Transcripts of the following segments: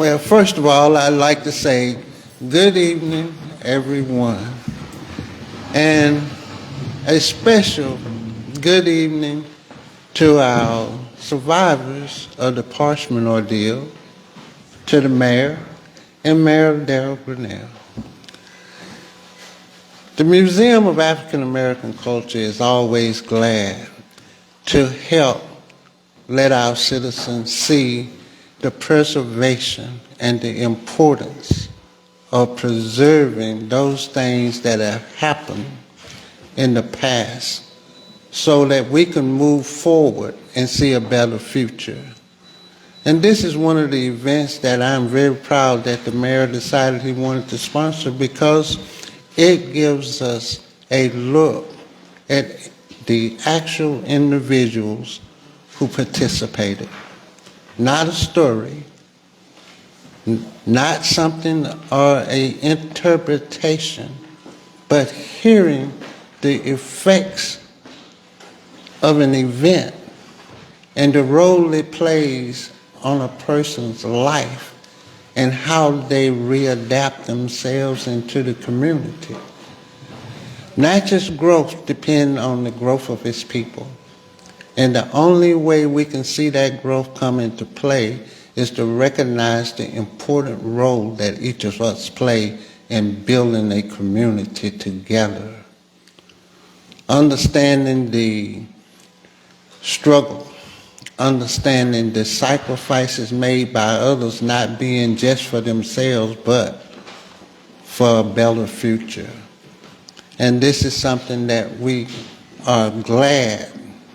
Well, first of all, I'd like to say good evening, everyone, and a special good evening to our survivors of the Parchman Ordeal, to the mayor and Mayor Darryl Grennell. The Museum of African American Culture is always glad to help let our citizens see the preservation and the importance of preserving those things that have happened in the past so that we can move forward and see a better future. And this is one of the events that I'm very proud that the mayor decided he wanted to sponsor, because it gives us a look at the actual individuals who participated. Not a story, not something or an interpretation, but hearing the effects of an event and the role it plays on a person's life and how they readapt themselves into the community. Natchez growth depends on the growth of its people. And the only way we can see that growth come into play is to recognize the important role that each of us play in building a community together. Understanding the struggle, understanding the sacrifices made by others, not being just for themselves, but for a better future. And this is something that we are glad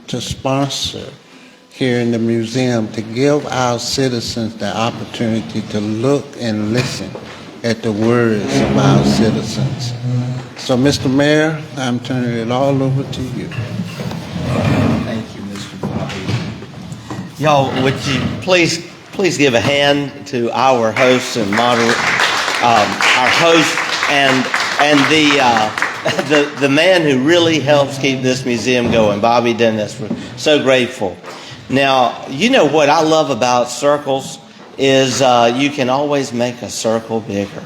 to sponsor here in the museum, to give our citizens the opportunity to look and listen at the words of our citizens. So, Mr. Mayor, I'm turning it all over to you. Thank you, Mr. Bobby. Y'all, would you please give a hand to our host and our host and the man who really helps keep this museum going, Bobby Dennis. We're so grateful. Now, you know what I love about circles is you can always make a circle bigger.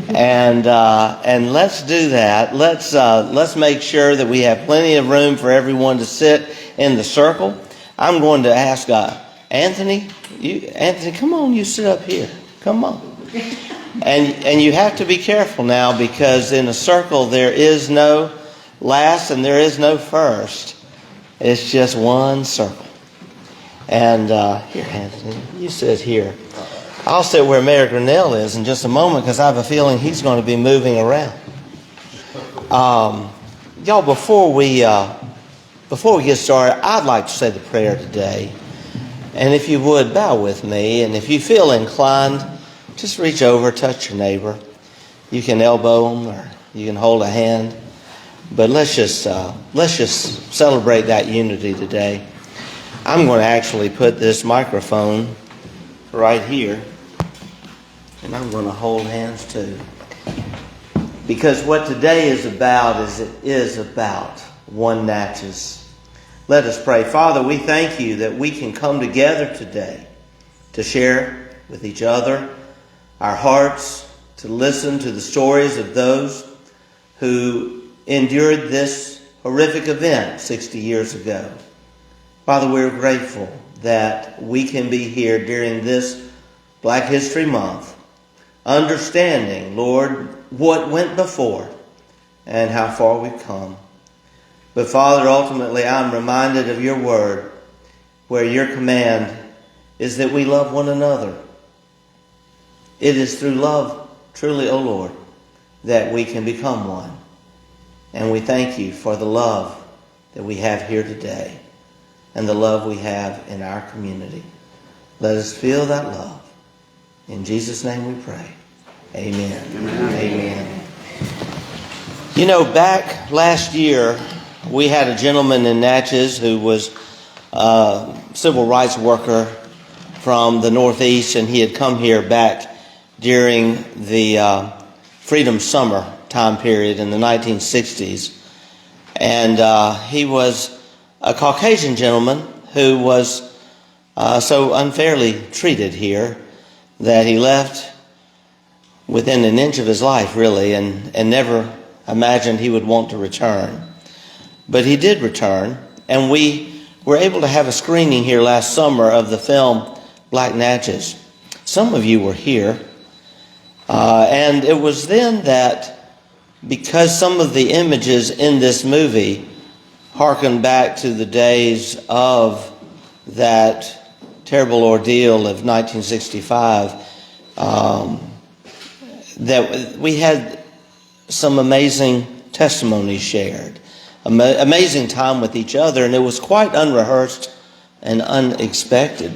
And let's do that. Let's make sure that we have plenty of room for everyone to sit in the circle. I'm going to ask Anthony. Anthony, come on, you sit up here. Come on. And you have to be careful now, because in a circle there is no last and there is no first. It's just one circle. And here, Anthony, you sit here. I'll sit where Mayor Grennell is in just a moment, because I have a feeling he's going to be moving around. Y'all, before we get started, I'd like to say the prayer today. And if you would, bow with me. And if you feel inclined, just reach over, touch your neighbor. You can elbow them or you can hold a hand. But let's just celebrate that unity today. I'm going to actually put this microphone right here, and I'm going to hold hands too. Because what today is about is about one Natchez. Let us pray. Father, we thank you that we can come together today to share with each other our hearts, to listen to the stories of those who endured this horrific event 60 years ago. Father, we're grateful that we can be here during this Black History Month, understanding, Lord, what went before and how far we've come. But Father, ultimately, I'm reminded of your word, where your command is that we love one another. It is through love, truly, O Lord, that we can become one. And we thank you for the love that we have here today and the love we have in our community. Let us feel that love. In Jesus' name we pray. Amen. Amen. Amen. You know, back last year, we had a gentleman in Natchez who was a civil rights worker from the Northeast, and he had come here back during the Freedom Summer time period in the 1960s. And he was a Caucasian gentleman who was so unfairly treated here that he left within an inch of his life, really, and never imagined he would want to return. But he did return, and we were able to have a screening here last summer of the film Black Natchez. Some of you were here, and it was then that, because some of the images in this movie harken back to the days of that terrible ordeal of 1965, that we had some amazing testimonies shared, amazing time with each other, and it was quite unrehearsed and unexpected.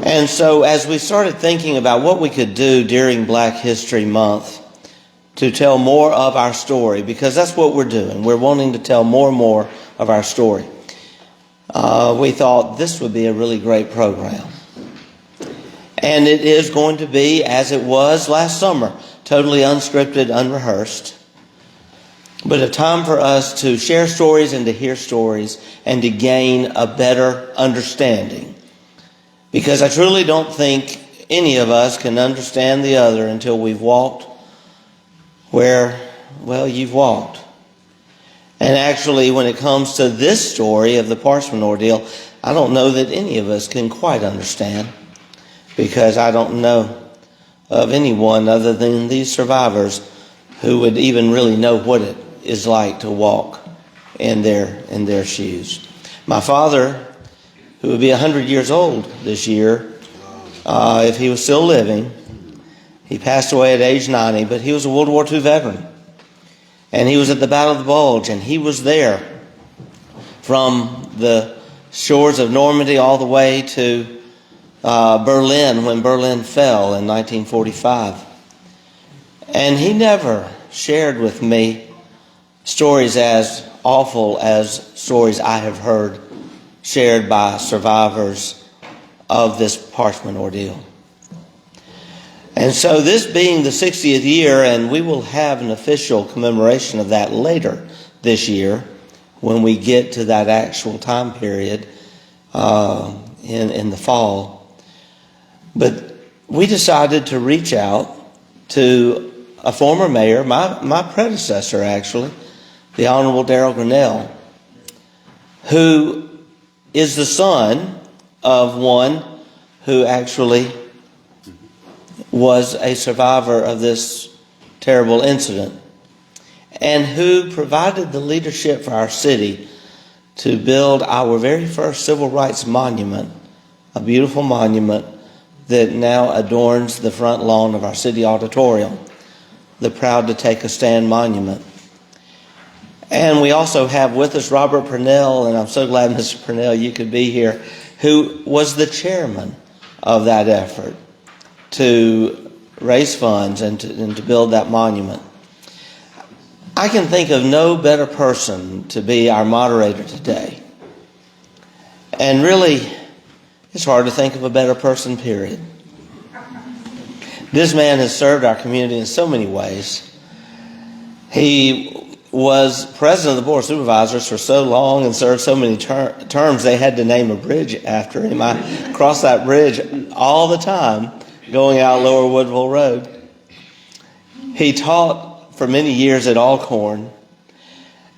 And so as we started thinking about what we could do during Black History Month to tell more of our story, because that's what we're doing. We're wanting to tell more and more of our story. We thought this would be a really great program. And it is going to be, as it was last summer, totally unscripted, unrehearsed. But a time for us to share stories and to hear stories and to gain a better understanding. Because I truly don't think any of us can understand the other until we've walked where, well, you've walked. And actually, when it comes to this story of the Parchman Ordeal, I don't know that any of us can quite understand, because I don't know of anyone other than these survivors who would even really know what it is like to walk in their shoes. My father, who would be 100 years old this year, if he was still living, he passed away at age 90, but he was a World War II veteran. And he was at the Battle of the Bulge, and he was there from the shores of Normandy all the way to Berlin, when Berlin fell in 1945. And he never shared with me stories as awful as stories I have heard shared by survivors of this Parchman Ordeal. And so this being the 60th year, and we will have an official commemoration of that later this year when we get to that actual time period in the fall. But we decided to reach out to a former mayor, my predecessor actually, the Honorable Darryl Grennell, who is the son of one who actually was a survivor of this terrible incident, and who provided the leadership for our city to build our very first civil rights monument, a beautiful monument that now adorns the front lawn of our city auditorium, the Proud to Take a Stand monument. And we also have with us Robert Purnell, and I'm so glad, Mr. Purnell, you could be here, who was the chairman of that effort to raise funds and to build that monument. I can think of no better person to be our moderator today. And really, it's hard to think of a better person, period. This man has served our community in so many ways. He was president of the Board of Supervisors for so long and served so many terms, they had to name a bridge after him. I cross that bridge all the time going out Lower Woodville Road. He taught for many years at Alcorn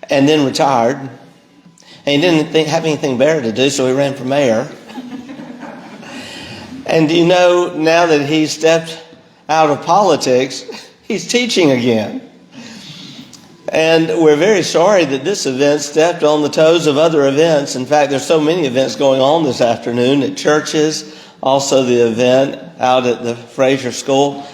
and then retired. And he didn't have anything better to do, so he ran for mayor. And you know, now that he stepped out of politics, he's teaching again. And we're very sorry that this event stepped on the toes of other events. In fact, there's so many events going on this afternoon at churches, also the event out at the Fraser School.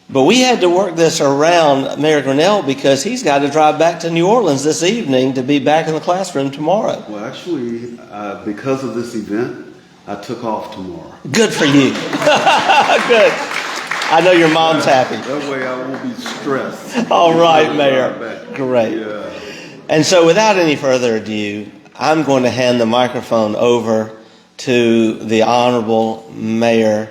But we had to work this around Mayor Grennell because he's got to drive back to New Orleans this evening to be back in the classroom tomorrow. Well, actually, because of this event, I took off tomorrow. Good for you. Good. I know your mom's happy. That way I won't be stressed. All right, Mayor. Great. Yeah. And so without any further ado, I'm going to hand the microphone over to the Honorable Mayor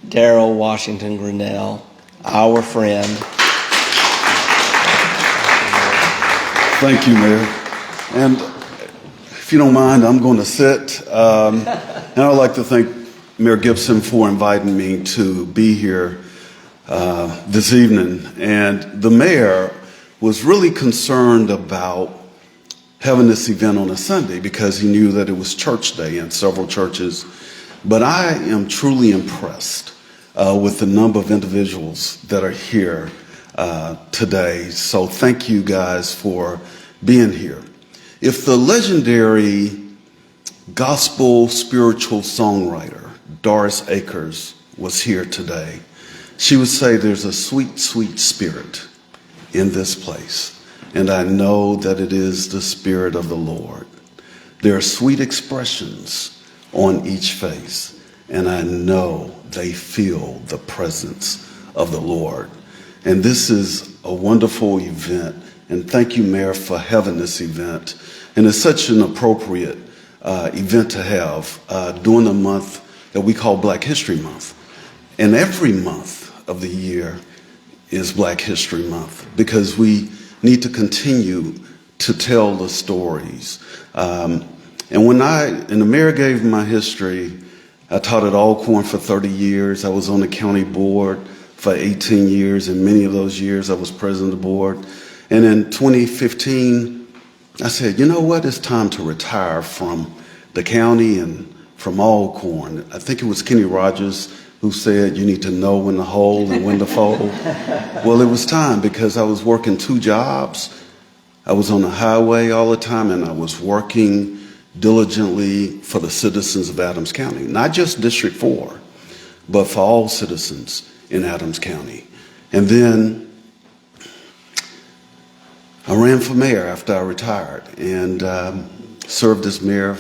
Darryl Washington Grennell, our friend. Thank you, Mayor. And if you don't mind, I'm going to sit. And I'd like to thank Mayor Gibson for inviting me to be here this evening. And the mayor was really concerned about having this event on a Sunday because he knew that it was church day in several churches. But I am truly impressed with the number of individuals that are here today. So thank you guys for being here. If the legendary gospel spiritual songwriter Doris Akers was here today, she would say there's a sweet, sweet spirit in this place. And I know that it is the Spirit of the Lord. There are sweet expressions on each face, and I know they feel the presence of the Lord. And this is a wonderful event, and thank you, Mayor, for having this event. And it's such an appropriate event to have during the month that we call Black History Month. And every month of the year is Black History Month because we need to continue to tell the stories. And the mayor gave my history, I taught at Alcorn for 30 years. I was on the county board for 18 years, and many of those years I was president of the board. And in 2015, I said, you know what, it's time to retire from the county and from Alcorn. I think it was Kenny Rogers who said you need to know when to hold and when to fold. Well, it was time because I was working 2 jobs. I was on the highway all the time, and I was working diligently for the citizens of Adams County, not just District 4, but for all citizens in Adams County. And then I ran for mayor after I retired and served as mayor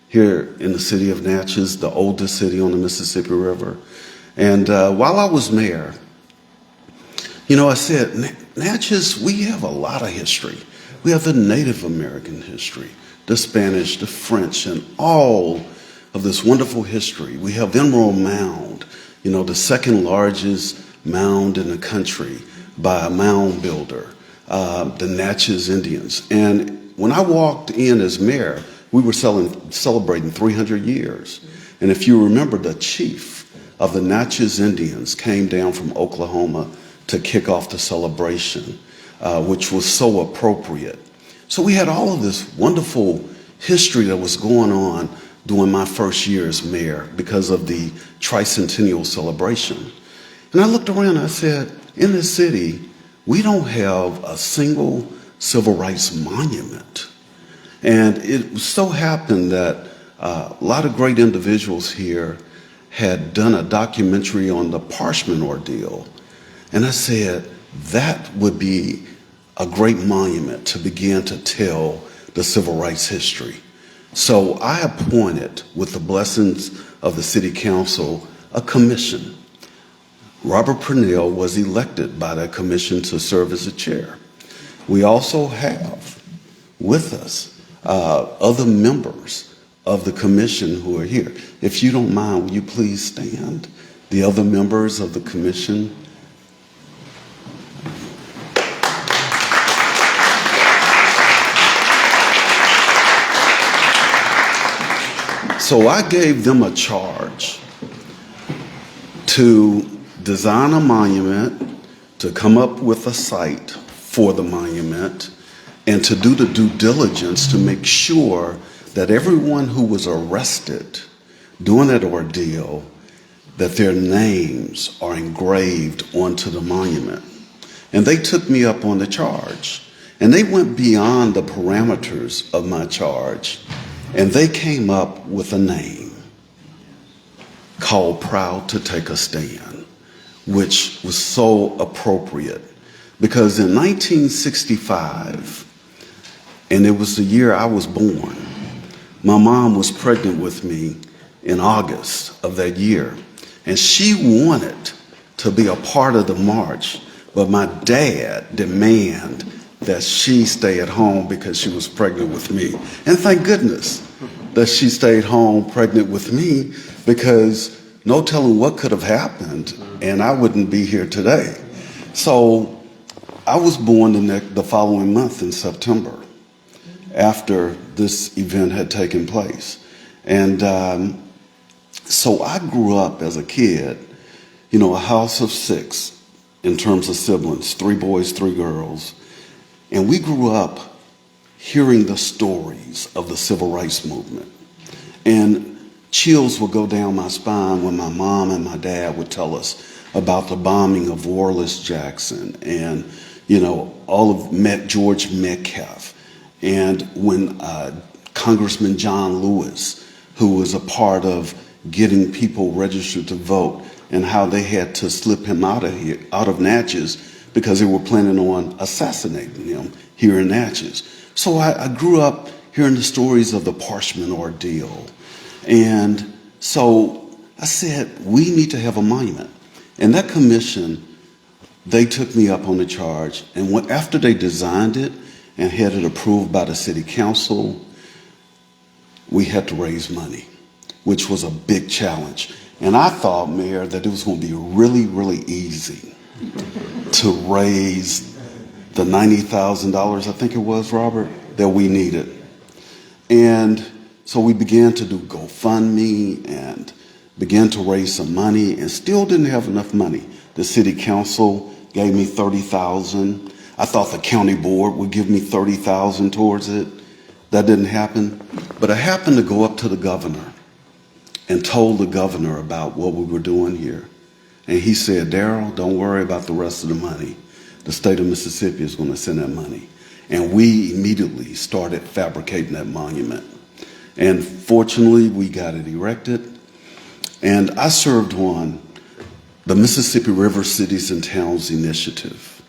here in the city of Natchez, the oldest city on the Mississippi River. And while I was mayor, you know, I said, Natchez, we have a lot of history. We have the Native American history, the Spanish, the French, and all of this wonderful history. We have Emerald Mound, you know, the second largest mound in the country by a mound builder, the Natchez Indians. And when I walked in as mayor, we were celebrating 300 years. And if you remember, the chief of the Natchez Indians came down from Oklahoma to kick off the celebration, which was so appropriate. So we had all of this wonderful history that was going on during my first year as mayor because of the tricentennial celebration. And I looked around and I said, in this city, we don't have a single civil rights monument. And it so happened that a lot of great individuals here had done a documentary on the Parchman Ordeal. And I said, that would be a great monument to begin to tell the civil rights history. So I appointed, with the blessings of the city council, a commission. Robert Purnell was elected by that commission to serve as the chair. We also have with us other members of the commission who are here. If you don't mind, will you please stand? The other members of the commission. So I gave them a charge to design a monument, to come up with a site for the monument, and to do the due diligence to make sure that everyone who was arrested during that ordeal, that their names are engraved onto the monument. And they took me up on the charge. And they went beyond the parameters of my charge. And they came up with a name called Proud to Take a Stand, which was so appropriate. Because in 1965, and it was the year I was born, my mom was pregnant with me in August of that year. And she wanted to be a part of the march, but my dad demanded that she stay at home because she was pregnant with me. And thank goodness that she stayed home pregnant with me, because no telling what could have happened and I wouldn't be here today. So I was born the following month in September, after this event had taken place. And So I grew up as a kid, you know, a house of 6 in terms of siblings, 3 boys, 3 girls. And we grew up hearing the stories of the civil rights movement. And chills would go down my spine when my mom and my dad would tell us about the bombing of Wallace Jackson and, you know, all of George Metcalf. And when Congressman John Lewis, who was a part of getting people registered to vote, and how they had to slip him out of Natchez because they were planning on assassinating him here in Natchez. So I grew up hearing the stories of the Parchman Ordeal. And so I said, we need to have a monument. And that commission, they took me up on the charge. And after they designed it and had it approved by the city council, we had to raise money, which was a big challenge. And I thought, Mayor, that it was going to be really, really easy to raise the $90,000, I think it was, Robert, that we needed. And so we began to do GoFundMe and began to raise some money and still didn't have enough money. The city council gave me $30,000. I thought the county board would give me $30,000 towards it. That didn't happen. But I happened to go up to the governor and told the governor about what we were doing here. And he said, Darryl, don't worry about the rest of the money. The state of Mississippi is going to send that money. And we immediately started fabricating that monument. And fortunately, we got it erected. And I served on the Mississippi River Cities and Towns Initiative,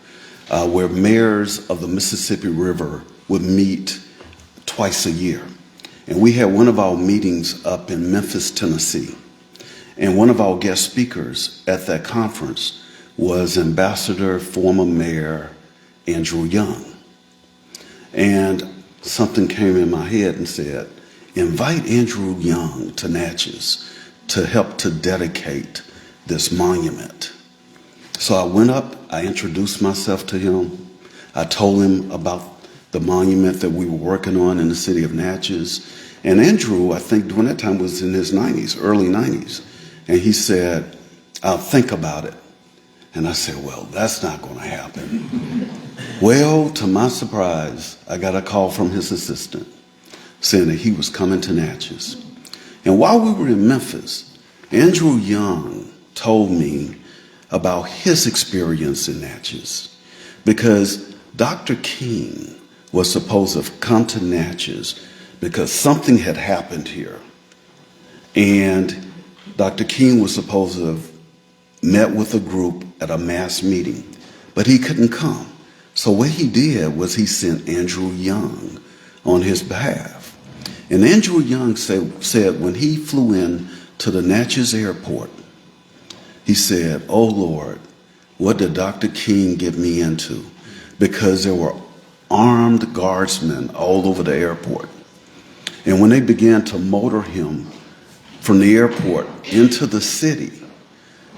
where mayors of the Mississippi River would meet twice a year. And we had one of our meetings up in Memphis, Tennessee. And one of our guest speakers at that conference was Ambassador, former Mayor Andrew Young. And something came in my head and said, invite Andrew Young to Natchez to help to dedicate this monument. So I went up, I introduced myself to him. I told him about the monument that we were working on in the city of Natchez. And Andrew, I think during that time, was in his 90s, early 90s. And he said, I'll think about it. And I said, well, that's not going to happen. Well, to my surprise, I got a call from his assistant saying that he was coming to Natchez. And while we were in Memphis, Andrew Young told me about his experience in Natchez, because Dr. King was supposed to have come to Natchez because something had happened here. And Dr. King was supposed to have met with a group at a mass meeting, but he couldn't come. So what he did was he sent Andrew Young on his behalf. And Andrew Young said when he flew in to the Natchez airport, he said, oh Lord, what did Dr. King get me into? Because there were armed guardsmen all over the airport. And when they began to motor him from the airport into the city,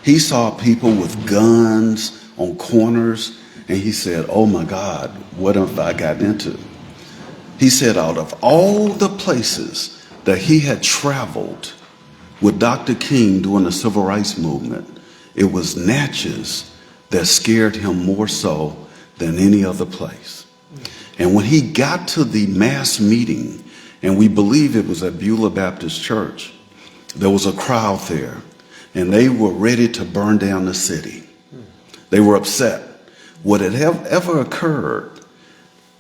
he saw people with guns on corners, and he said, oh my God, what have I gotten into? He said out of all the places that he had traveled with Dr. King during the civil rights movement, it was Natchez that scared him more so than any other place. And when he got to the mass meeting, and we believe it was at Beulah Baptist Church, there was a crowd there, and they were ready to burn down the city. They were upset. What had ever occurred,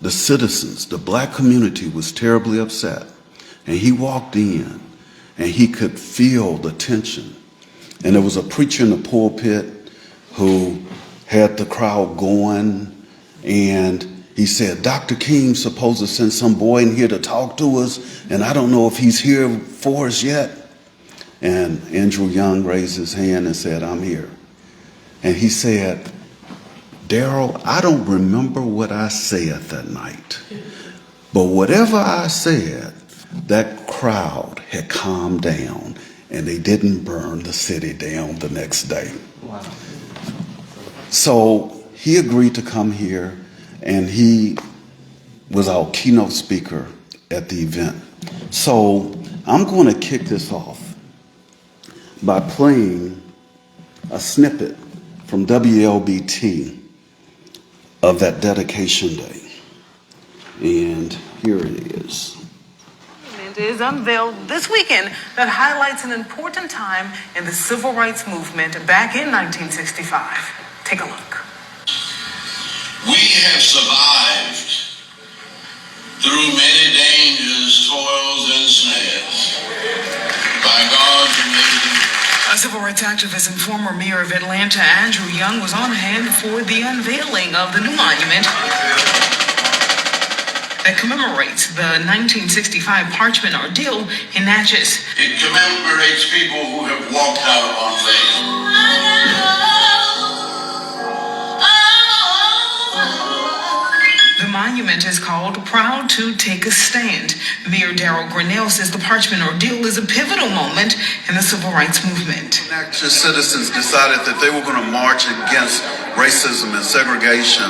the citizens, the black community was terribly upset. And he walked in, and he could feel the tension. And there was a preacher in the pulpit who had the crowd going, and he said, Dr. King's supposed to send some boy in here to talk to us, and I don't know if he's here for us yet. And Andrew Young raised his hand and said, I'm here. And he said, Darryl, I don't remember what I said that night, but whatever I said, that crowd had calmed down, and they didn't burn the city down the next day. Wow. So he agreed to come here, and he was our keynote speaker at the event. So I'm going to kick this off by playing a snippet from WLBT of that dedication day. And here it is. Is unveiled this weekend that highlights an important time in the civil rights movement back in 1965. Take a look. We have survived through many dangers, toils, and snares. By God's amazing. A civil rights activist and former mayor of Atlanta, Andrew Young, was on hand for the unveiling of the new monument that commemorates the 1965 Parchman Ordeal in Natchez. It commemorates people who have walked out on faith. The monument is called Proud to Take a Stand. Mayor Darryl Grennell says the Parchman Ordeal is a pivotal moment in the civil rights movement. Natchez citizens decided that they were going to march against racism and segregation,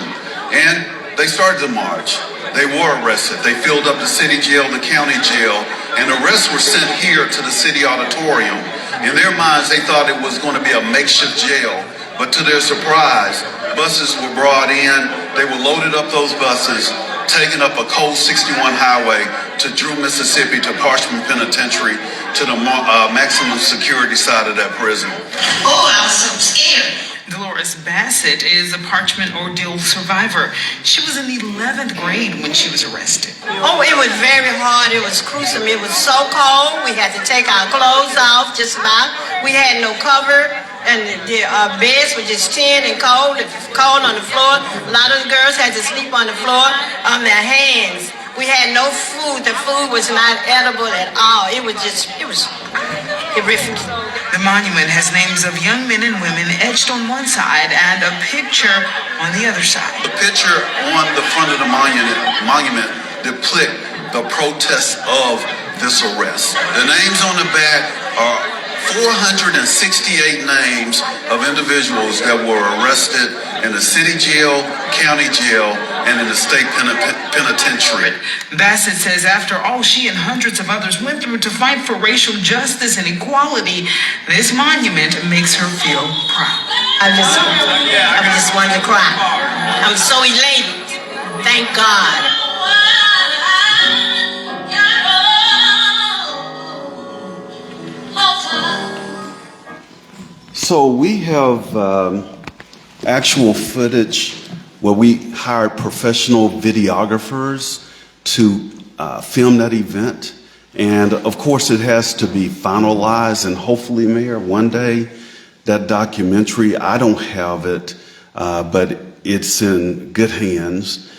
and they started the march. They were arrested. They filled up the city jail, the county jail, and arrests were sent here to the city auditorium. In their minds, they thought it was going to be a makeshift jail, but to their surprise, buses were brought in. They were loaded up those buses, taken up a Code 61 highway to Drew, Mississippi, to Parchman Penitentiary, to the maximum security side of that prison. Oh, I was so scared. Dolores Bassett is a Parchman Ordeal survivor. She was in the 11th grade when she was arrested. Oh, it was very hard. It was gruesome. It was so cold. We had to take our clothes off just about. We had no cover, and the beds were just tin and cold. It was cold on the floor. A lot of the girls had to sleep on the floor on their hands. We had no food. The food was not edible at all. It was horrific. The monument has names of young men and women etched on one side and a picture on the other side. The picture on the front of the monument depict the protest of this arrest. The names on the back are 468 names of individuals that were arrested in the city jail, county jail, and in the state penitentiary. Bassett says after all she and hundreds of others went through to fight for racial justice and equality, this monument makes her feel proud. I just wanted to cry. I'm so elated. Thank God. So we have actual footage where we hired professional videographers to film that event. And of course it has to be finalized, and hopefully, Mayor, one day that documentary, I don't have it, but it's in good hands.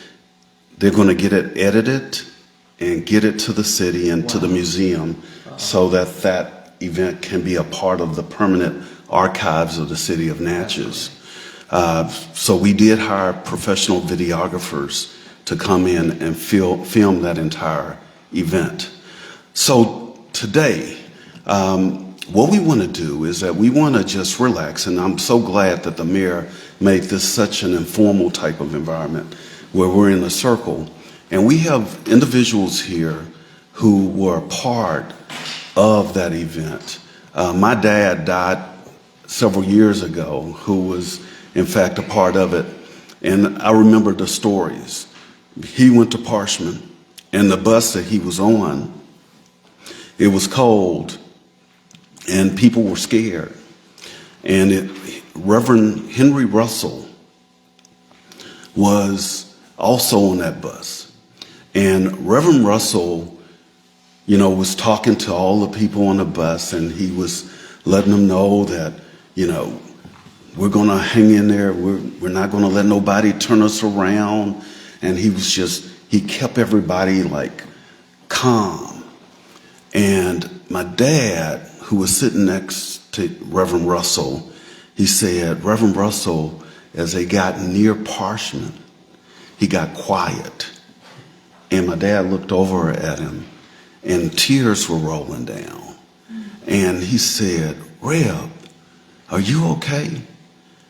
They're going to get it edited and get it to the city and to the museum so that that event can be a part of the permanent archives of the city of Natchez. So we did hire professional videographers to come in and film that entire event. So today, what we want to do is that we want to just relax, and I'm so glad that the mayor made this such an informal type of environment where we're in a circle, and we have individuals here who were part of that event. My dad died several years ago, who was in fact a part of it, and I remember the stories. He went to Parchman, and the bus that he was on, it was cold, and people were scared. And Reverend Henry Russell was also on that bus. And Reverend Russell, was talking to all the people on the bus, and he was letting them know that, we're going to hang in there. We're not going to let nobody turn us around. And he kept everybody calm. And my dad, who was sitting next to Reverend Russell, he said, Reverend Russell, as they got near Parchman, he got quiet. And my dad looked over at him, and tears were rolling down. And he said, Reb, are you okay?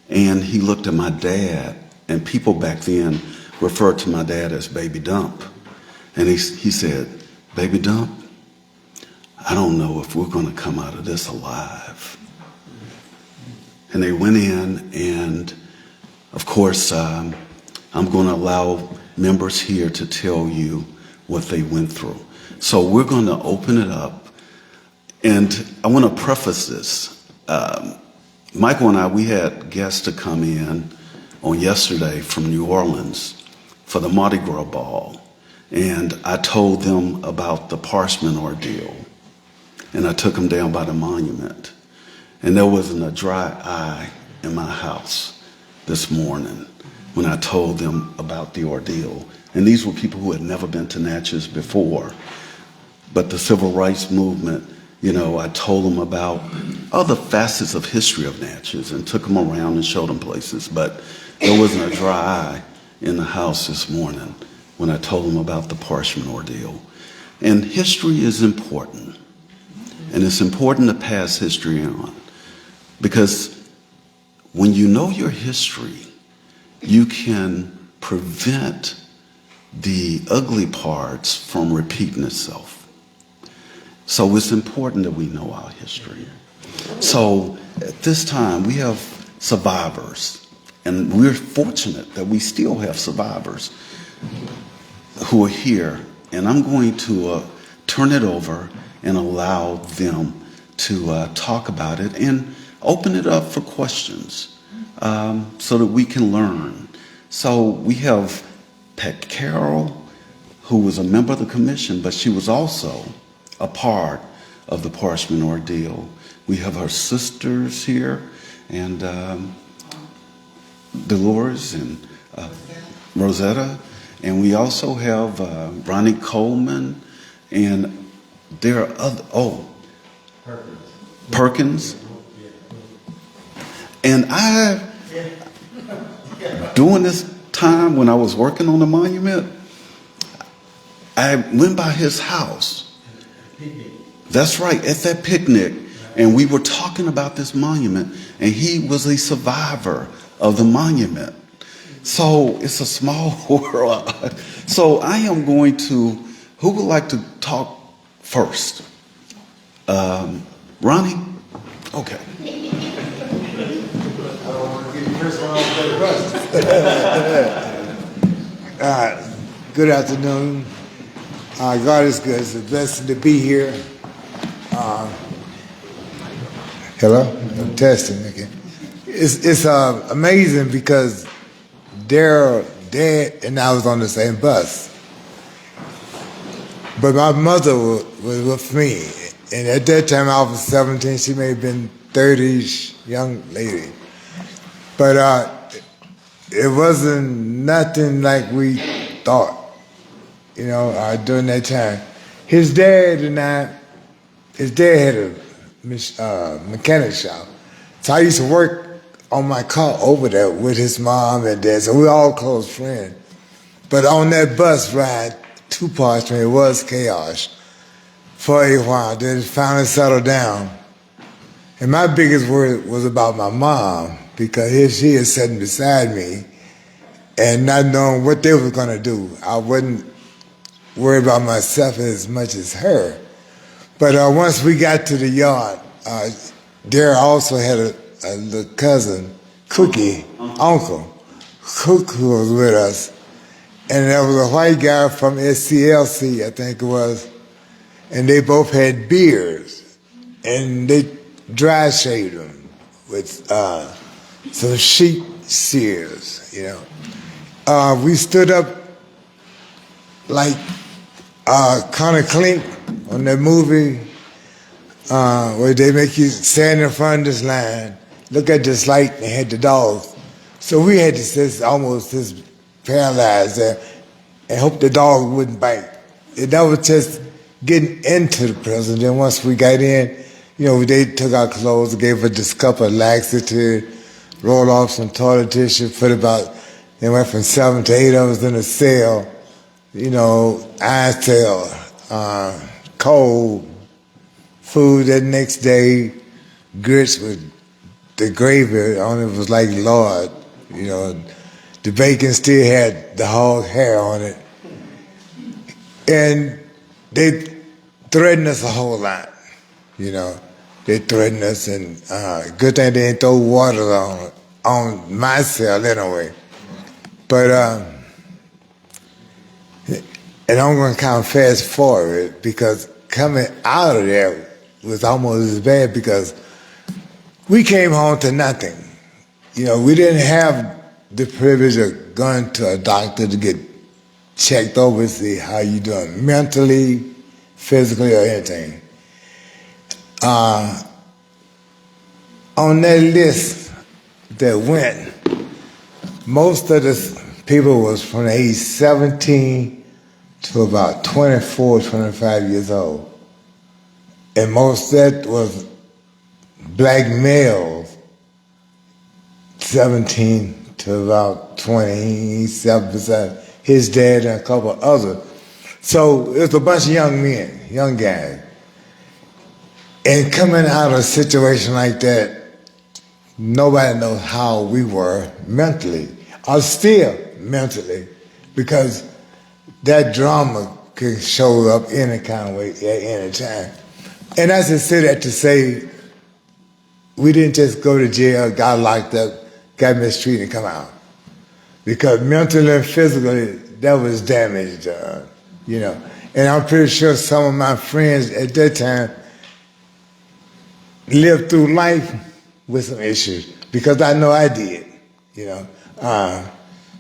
And he looked at my dad, and people back then referred to my dad as Baby Dump. And he said, Baby Dump, I don't know if we're going to come out of this alive. And they went in, and of course, I'm going to allow members here to tell you what they went through. So we're going to open it up. And I want to preface this. Michael and I, we had guests to come in on yesterday from New Orleans for the Mardi Gras ball. And I told them about the Parchman Ordeal. And I took them down by the monument. And there wasn't a dry eye in my house this morning when I told them about the ordeal. And these were people who had never been to Natchez before. But the civil rights movement, you know, I told them about other facets of history of Natchez and took them around and showed them places. But there wasn't a dry eye in the house this morning when I told them about the Parchman Ordeal. And history is important. And it's important to pass history on. Because when you know your history, you can prevent the ugly parts from repeating itself. So it's important that we know our history. So at this time, we have survivors. And we're fortunate that we still have survivors who are here. And I'm going to turn it over and allow them to talk about it and open it up for questions so that we can learn. So we have Pat Carroll, who was a member of the commission, but she was also a part of the Parchman Ordeal. We have her sisters here, and Dolores and Rosetta, and we also have Ronnie Coleman, and there are other, Perkins. And during this time when I was working on the monument, I went by his house. That's right, at that picnic. And we were talking about this monument, and he was a survivor of the monument. So it's a small world. So I am going to, who would like to talk first? Ronnie? Okay. Good afternoon. God is good. It's a blessing to be here. Hello? I'm testing again. It's amazing because Darryl, Dad, and I was on the same bus. But my mother was with me. And at that time I was 17. She may have been 30-ish, young lady. But it wasn't nothing like we thought, you know, during that time. His dad had a mechanic shop. So I used to work on my car over there with his mom and dad. So we were all close friends. But on that bus ride to Parchman, it was chaos for a while. Then it finally settled down. And my biggest worry was about my mom, because she is sitting beside me and not knowing what they were going to do. I wasn't worried about myself as much as her. But once we got to the yard, Darryl also had a little cousin, Cookie, uncle, Cook, who was with us. And there was a white guy from SCLC, I think it was, and they both had beards. And they dry shaved them with some sheep shears, you know. We stood up like Connor Klink on that movie where they make you stand in front of this line, look at this light, and had the dogs. So we had to sit almost this paralyzed there and hope the dog wouldn't bite. And that was just getting into the prison. Then once we got in, you know, they took our clothes, gave us this cup of laxative, rolled off some toilet tissue, they went from 7 to 8 of us in a cell, you know, iron cell, cold, food that next day, grits with the gravy on it was like lard, you know. The bacon still had the hog hair on it. And they threatened us a whole lot, you know. They threatened us, and good thing they didn't throw water on my cell anyway. But, and I'm going to kind of fast forward because coming out of there was almost as bad because we came home to nothing. You know, we didn't have the privilege of going to a doctor to get checked over, see how you doing mentally, physically, or anything. On that list that went, most of the people was from age 17 to about 24, 25 years old. And most of that was black males, 17 to about 27%, his dad and a couple others. So it was a bunch of young men, young guys. And coming out of a situation like that, nobody knows how we were mentally, or still mentally, because that drama can show up any kind of way at any time. And I just say that to say, we didn't just go to jail, got locked up, got mistreated, and come out. Because mentally and physically, that was damaged, you know. And I'm pretty sure some of my friends at that time lived through life with some issues, because I know I did, you know.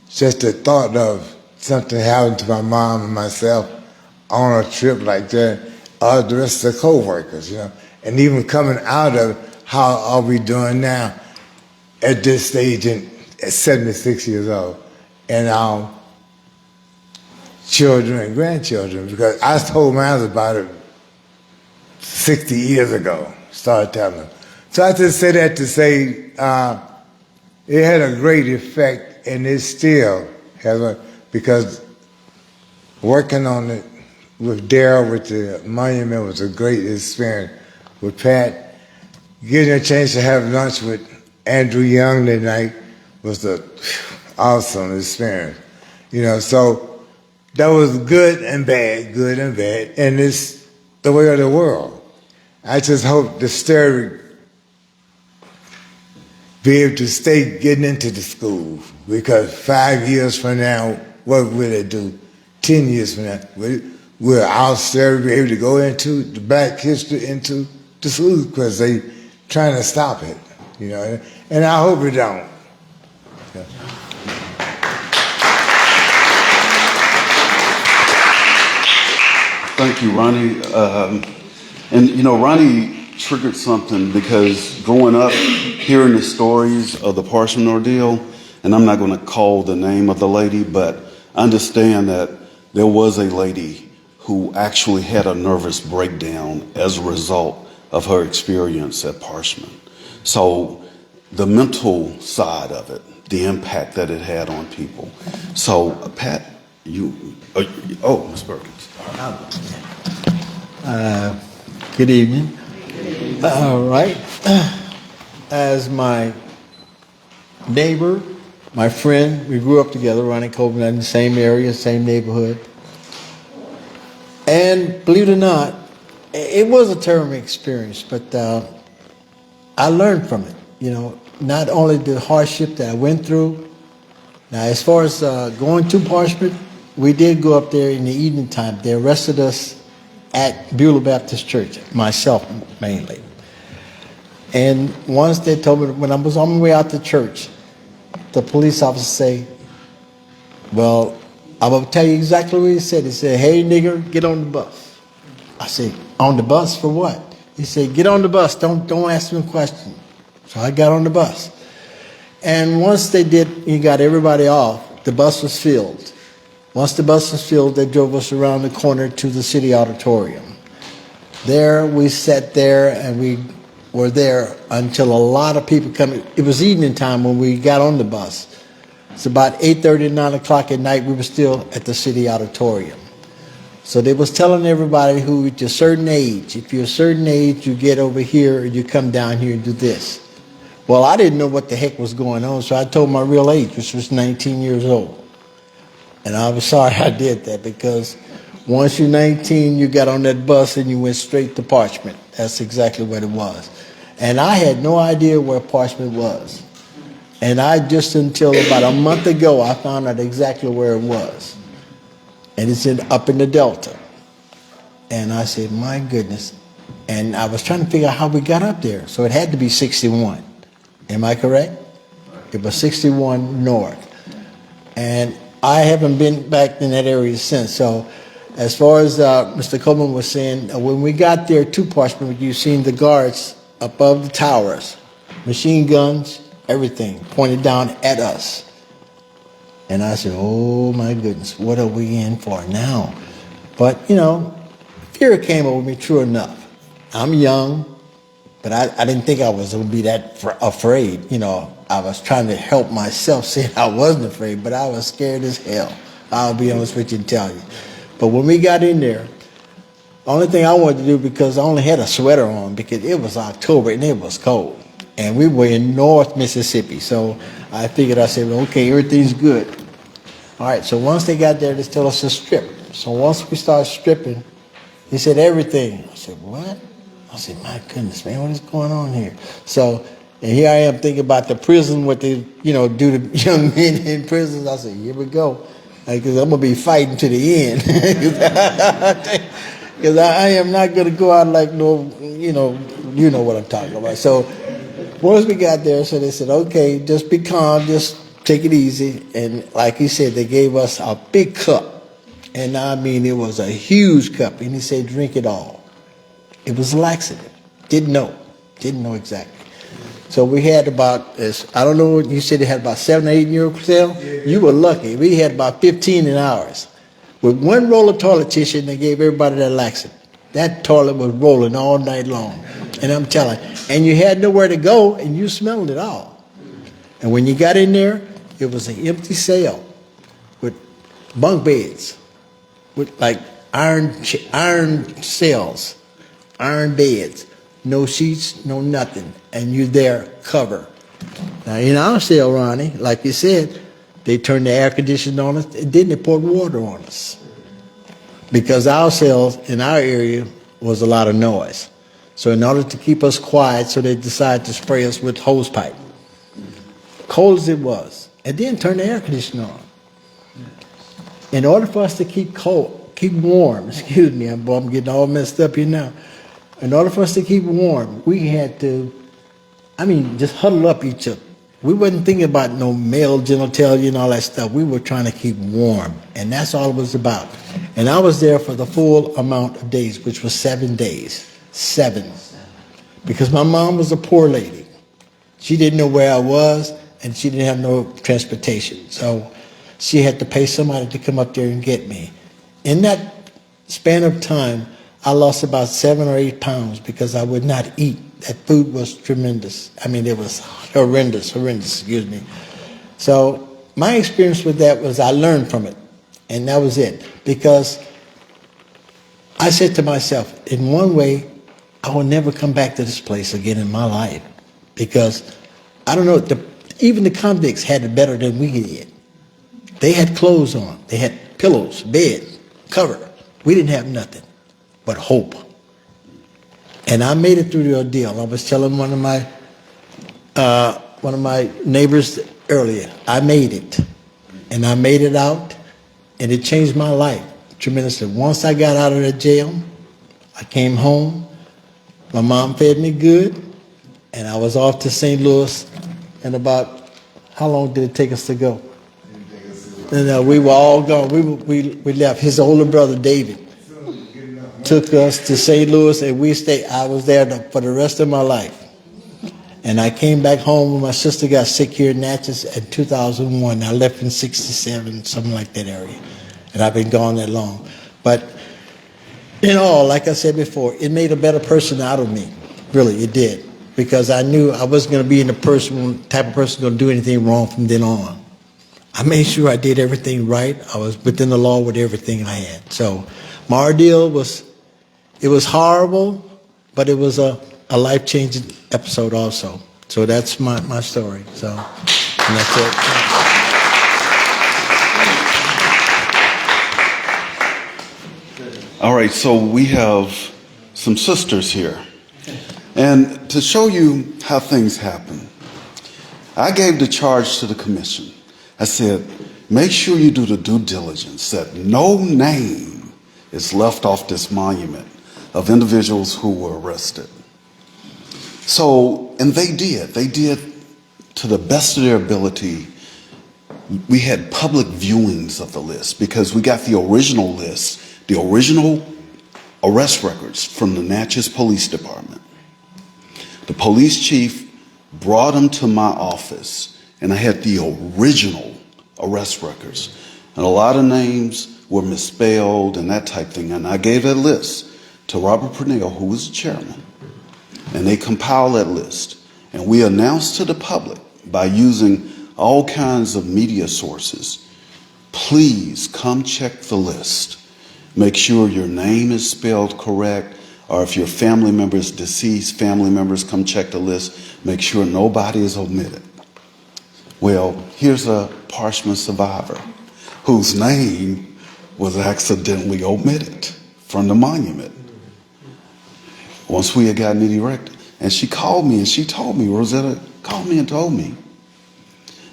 Just the thought of something happened to my mom and myself on a trip like that, or the rest of the co-workers, you know. And even coming out of how are we doing now at this stage at 76 years old, and our children and grandchildren, because I told mine about it 60 years ago, started telling them. So I just say that to say it had a great effect, and it still has because working on it with Darryl, with the monument, was a great experience. With Pat, getting a chance to have lunch with Andrew Young that night was an awesome experience. You know, so that was good and bad, and it's the way of the world. I just hope the story be able to stay getting into the schools, because 5 years from now, what will it do? 10 years from now, will our story be able to go into the black history into the schools, because they trying to stop it, you know, and I hope it don't. Yeah. Thank you, Ronnie. And you know, Ronnie triggered something, because growing up, hearing the stories of the Parchman Ordeal, and I'm not going to call the name of the lady, but understand that there was a lady who actually had a nervous breakdown as a result of her experience at Parchman. So the mental side of it, the impact that it had on people. So Pat, Ms. Perkins. Good evening. All right. As my neighbor, my friend, we grew up together, Ronnie Copeland, in the same area, same neighborhood. And believe it or not, it was a terrible experience, but I learned from it. You know, not only the hardship that I went through. Now, as far as going to Parchman, we did go up there in the evening time. They arrested us at Beulah Baptist Church, myself mainly. And once they told me, when I was on my way out to church, the police officer say, well, I will tell you exactly what he said. He said, hey, nigger, get on the bus. I said, on the bus for what? He said, get on the bus. Don't ask me a question. So I got on the bus. And once they did, he got everybody off, the bus was filled. Once the bus was filled, they drove us around the corner to the city auditorium. There, we sat there, and we were there until a lot of people come. It was evening time when we got on the bus. It's about 8:30, 9 o'clock at night. We were still at the city auditorium. So they was telling everybody who at a certain age, if you're a certain age, you get over here, or you come down here and do this. Well, I didn't know what the heck was going on, so I told my real age, which was 19 years old. And I was sorry I did that, because once you're 19, you got on that bus and you went straight to Parchman. That's exactly what it was. And I had no idea where Parchman was. And I just until about a month ago, I found out exactly where it was. And it's up in the Delta. And I said, my goodness. And I was trying to figure out how we got up there. So it had to be 61. Am I correct? It was 61 North. And I haven't been back in that area since. So as far as Mr. Coleman was saying, when we got there to Parchman, you seen the guards above the towers, machine guns, everything pointed down at us. And I said, oh my goodness, what are we in for now? But, fear came over me, true enough. I'm young, but I didn't think I was going to be that afraid. I was trying to help myself saying I wasn't afraid, but I was scared as hell. I'll be honest with you and tell you. But when we got in there, the only thing I wanted to do, because I only had a sweater on, because it was October and it was cold. And we were in North Mississippi. So I figured, I said, well, okay, everything's good. All right, so once they got there, they told us to strip. So once we started stripping, he said, everything. I said, what? I said, my goodness, man, what is going on here? So, and here I am thinking about the prison, what they, do to young men in prisons. I said, here we go. Because I'm going to be fighting to the end. Because I am not going to go out like no, you know what I'm talking about. So once we got there, so they said, okay, just be calm, just take it easy. And like he said, they gave us a big cup. And I mean, it was a huge cup. And he said, drink it all. It was laxative. Didn't know exactly. So we had about, I don't know, you said they had about 7 or 8 in your cell? Yeah. You were lucky. We had about 15 in ours. With one roll of toilet tissue, and they gave everybody that laxative. That toilet was rolling all night long. And I'm telling you, and you had nowhere to go, and you smelled it all. And when you got in there, it was an empty cell with bunk beds, with like iron cells, iron beds. No sheets, no nothing, and you there cover. Now in our cell, Ronnie, like you said, they turned the air conditioning on us, and then they poured water on us. Because our cells in our area was a lot of noise. So in order to keep us quiet, so they decided to spray us with hose pipe. Cold as it was, and then turn the air conditioning on. In order for us to keep warm, excuse me, I'm getting all messed up here now. In order for us to keep warm, we had to, just huddle up each other. We wasn't thinking about no male genitalia and all that stuff. We were trying to keep warm, and that's all it was about. And I was there for the full amount of days, which was 7 days. 7. Because my mom was a poor lady. She didn't know where I was, and she didn't have no transportation. So she had to pay somebody to come up there and get me. In that span of time, I lost about 7 or 8 pounds because I would not eat. That food was tremendous. It was horrendous, excuse me. So my experience with that was I learned from it, and that was it. Because I said to myself, in one way, I will never come back to this place again in my life. Because, I don't know, even the convicts had it better than we did. They had clothes on. They had pillows, bed, cover. We didn't have nothing but hope. And I made it through the ordeal. I was telling one of my neighbors earlier, I made it. And I made it out, and it changed my life tremendously. Once I got out of the jail, I came home. My mom fed me good, and I was off to St. Louis. And about, how long did it take us to go? And we were all gone. We left. His older brother, David, took us to St. Louis, and we stayed. I was there for the rest of my life. And I came back home when my sister got sick here in Natchez in 2001. I left in 67, something like that area. And I've been gone that long. But in all, like I said before, it made a better person out of me. Really, it did. Because I knew I wasn't going to be type of person going to do anything wrong from then on. I made sure I did everything right. I was within the law with everything I had. So my ordeal was horrible, but it was a life-changing episode also. So that's my story. So, and that's it. All right, so we have some sisters here. And to show you how things happen, I gave the charge to the commission. I said, make sure you do the due diligence that no name is left off this monument of individuals who were arrested. So, and they did. They did to the best of their ability. We had public viewings of the list because we got the original list, the original arrest records from the Natchez Police Department. The police chief brought them to my office, and I had the original arrest records. And a lot of names were misspelled and that type thing. And I gave that list to Robert Purnell, who was the chairman. And they compiled that list. And we announced to the public by using all kinds of media sources, please come check the list. Make sure your name is spelled correct, or if your family member is deceased, family members come check the list. Make sure nobody is omitted. Well, here's a Parchman survivor whose name was accidentally omitted from the monument. Once we had gotten it erected, and she called me and she told me, Rosetta called me and told me.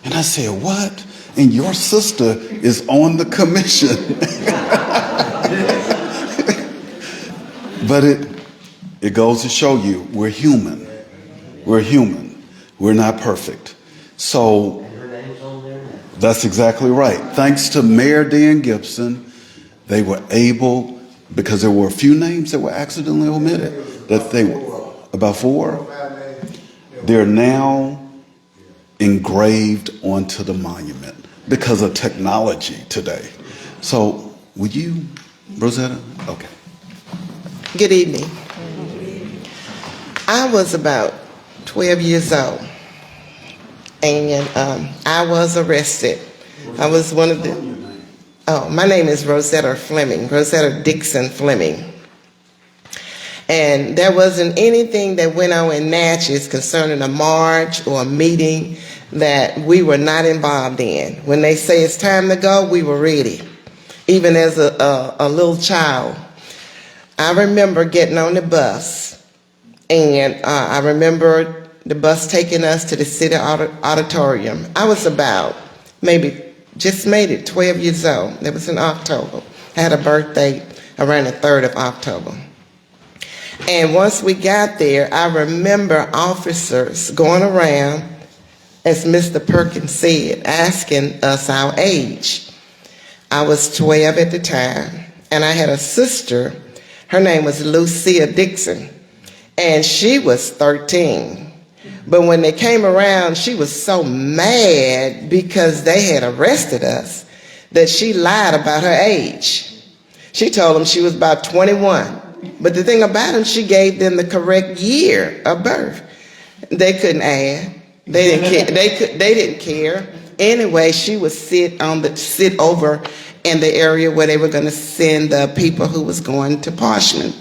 And I said, what? And your sister is on the commission. But it goes to show you we're human. We're human. We're not perfect. So that's exactly right. Thanks to Mayor Dan Gibson, they were able, because there were a few names that were accidentally omitted, that they were about 4. They're now engraved onto the monument because of technology today. So would you, Rosetta? Okay. Good evening. I was about 12 years old, and I was arrested. I was one of the, my name is Rosetta Fleming, Rosetta Dixon Fleming. And there wasn't anything that went on in Natchez concerning a march or a meeting that we were not involved in. When they say it's time to go, we were ready, even as a little child. I remember getting on the bus, and I remember the bus taking us to the city auditorium. I was about just made it 12 years old. That was in October. I had a birthday around the 3rd of October. And once we got there, I remember officers going around, as Mr. Perkins said, asking us our age. I was 12 at the time, and I had a sister. Her name was Lucia Dixon, and she was 13. But when they came around, she was so mad because they had arrested us that she lied about her age. She told them she was about 21. But the thing about them, she gave them the correct year of birth. They couldn't add. They didn't care. They didn't care. Anyway, she would sit over in the area where they were going to send the people who was going to Parchman.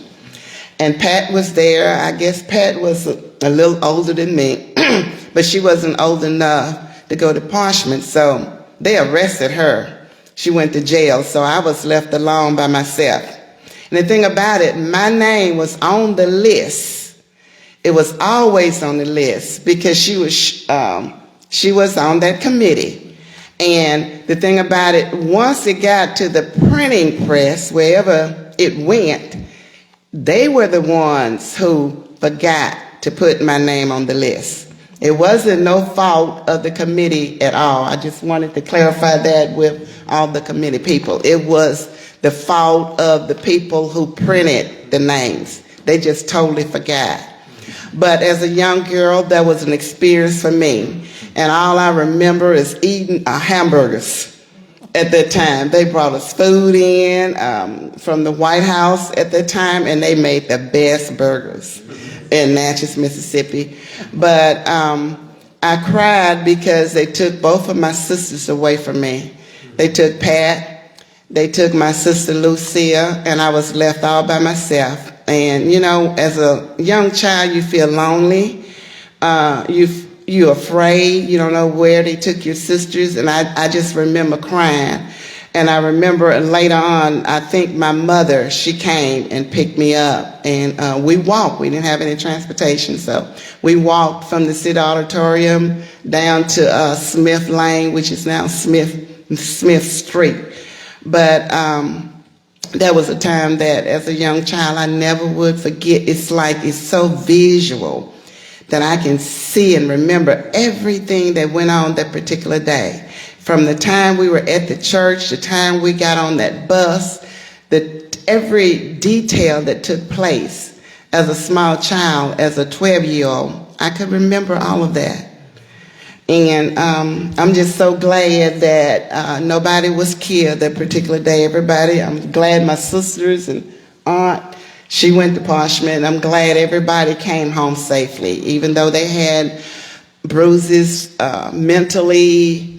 And Pat was there. I guess Pat was a little older than me, but she wasn't old enough to go to Parchman, so they arrested her. She went to jail, so I was left alone by myself. And the thing about it, my name was on the list. It was always on the list because she was on that committee. And the thing about it, once it got to the printing press, wherever it went, they were the ones who forgot to put my name on the list. It wasn't no fault of the committee at all. I just wanted to clarify that with all the committee people. It was the fault of the people who printed the names. They just totally forgot. But as a young girl, that was an experience for me. And all I remember is eating hamburgers at that time. They brought us food in from the White House at that time, and they made the best burgers in Natchez, Mississippi. But I cried because they took both of my sisters away from me. They took Pat, they took my sister Lucia, and I was left all by myself. And you know, as a young child, you feel lonely. You're afraid. You don't know where they took your sisters. And I just remember crying. And I remember later on, I think my mother, she came and picked me up, and we walked. We didn't have any transportation, so we walked from the city auditorium down to Smith Lane, which is now Smith Street. But there was a time that as a young child I never would forget. It's like it's so visual that I can see and remember everything that went on that particular day. From the time we were at the church, the time we got on that bus, every detail that took place as a small child, as a 12-year-old, I could remember all of that. And I'm just so glad that nobody was killed that particular day. I'm glad my sisters and aunt, she went to Parchman. I'm glad everybody came home safely, even though they had bruises mentally,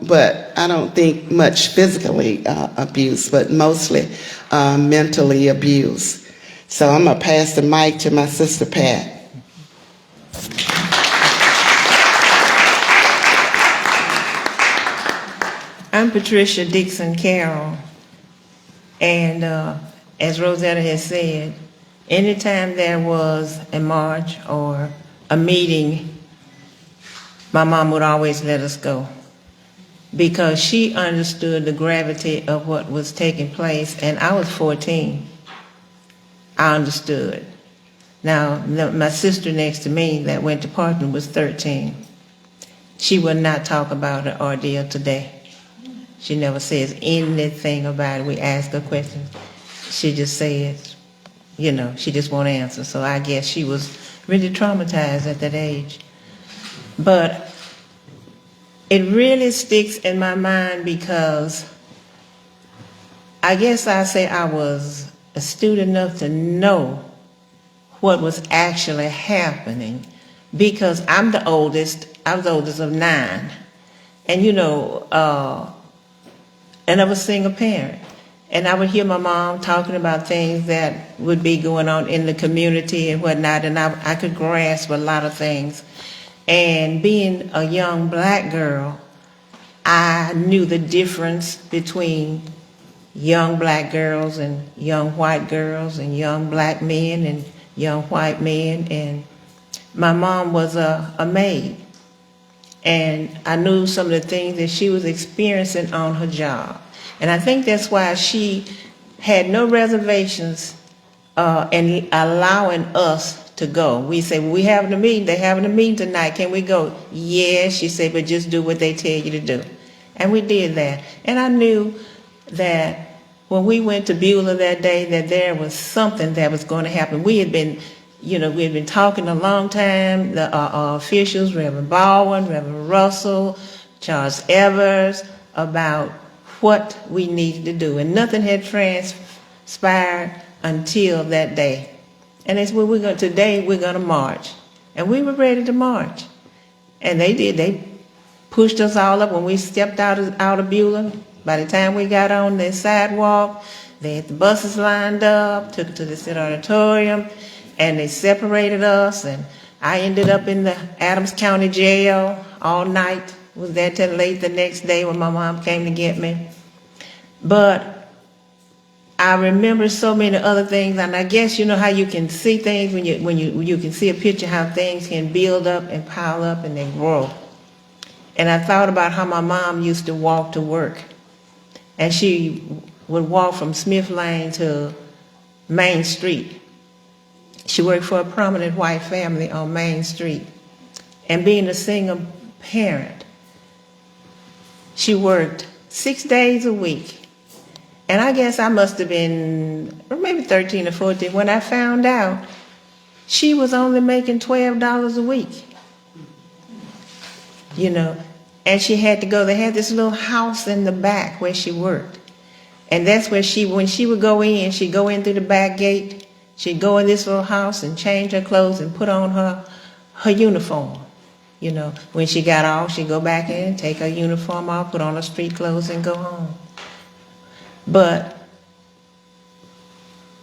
but I don't think much physically abuse, but mostly mentally abused. So I'm going to pass the mic to my sister Pat. I'm Patricia Dixon Carroll, and as Rosetta has said, anytime there was a march or a meeting, my mom would always let us go because she understood the gravity of what was taking place, and I was 14. I understood. Now, my sister next to me that went to Parchman was 13. She would not talk about her ordeal today. She never says anything about it. We ask her questions. She just says, she just won't answer. So I guess she was really traumatized at that age. But it really sticks in my mind because I guess I say I was astute enough to know what was actually happening because I'm the oldest. I was the oldest of 9. And and I was a single parent. And I would hear my mom talking about things that would be going on in the community and whatnot, and I could grasp a lot of things. And being a young black girl, I knew the difference between young black girls and young white girls and young black men and young white men. And my mom was a maid. And I knew some of the things that she was experiencing on her job. And I think that's why she had no reservations in allowing us to go. We say, well, we having a meeting. They're having a meeting tonight. Can we go? Yes, she said, but just do what they tell you to do. And we did that. And I knew that when we went to Beulah that day, that there was something that was going to happen. We had been talking a long time, the officials, Reverend Baldwin, Reverend Russell, Charles Evers, about what we needed to do. And nothing had transpired until that day. And they said, well, today we're going to march. And we were ready to march. And they did. They pushed us all up when we stepped out of Beulah. By the time we got on the sidewalk, they had the buses lined up, took it to the city auditorium, and they separated us, and I ended up in the Adams County Jail all night. Was there till late the next day when my mom came to get me. But I remember so many other things, and I guess how you can see things when you can see a picture how things can build up and pile up and they grow. And I thought about how my mom used to walk to work, and she would walk from Smith Lane to Main Street. She worked for a prominent white family on Main Street. And being a single parent, she worked 6 days a week. And I guess I must have been maybe 13 or 14 when I found out she was only making $12 a week. And she had to go, they had this little house in the back where she worked. And that's where when she would go in, she'd go in through the back gate. She'd go in this little house and change her clothes and put on her uniform. When she got off, she'd go back in, take her uniform off, put on her street clothes, and go home. But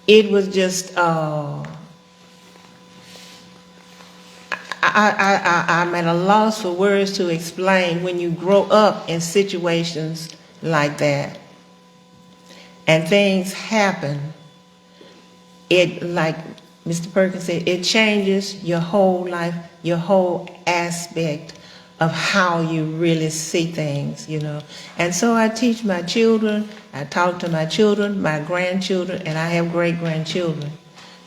it was just, I'm at a loss for words to explain when you grow up in situations like that. and things happen, it, like Mr. Perkins said, it changes your whole life, your whole aspect of how you really see things, you know. And so I teach my children, I talk to my children, my grandchildren, and I have great-grandchildren,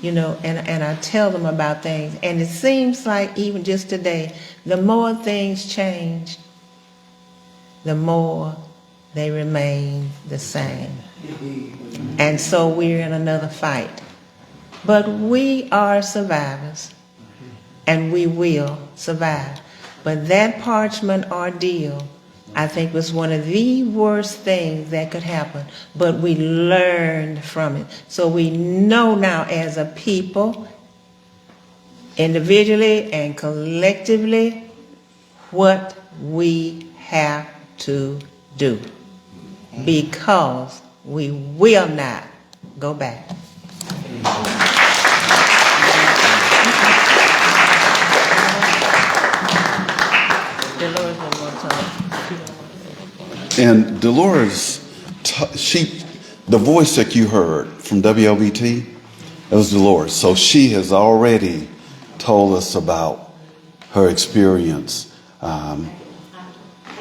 you know, and I tell them about things. And it seems like even just today, the more things change, the more they remain the same. And so we're in another fight. But we are survivors, and we will survive. But that Parchman Ordeal, I think, was one of the worst things that could happen. But we learned from it. So we know now as a people, individually and collectively, what we have to do. Because we will not go back. And Dolores, the voice that you heard from WLBT, it was Dolores. So she has already told us about her experience.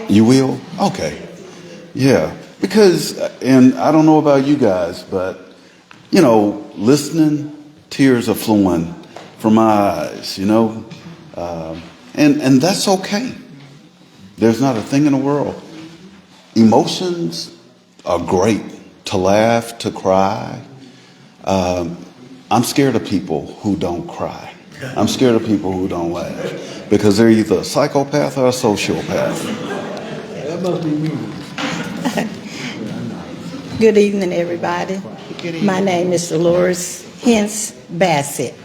You will? Okay. Yeah. Because, and I don't know about you guys, but, you know, listening, tears are flowing from my eyes, you know. And that's okay. There's not a thing in the world. Emotions are great, to laugh, to cry. I'm scared of people who don't cry. I'm scared of people who don't laugh because they're either a psychopath or a sociopath. That must be me. Good evening, everybody. Good evening. My name is Dolores Hence Bassett.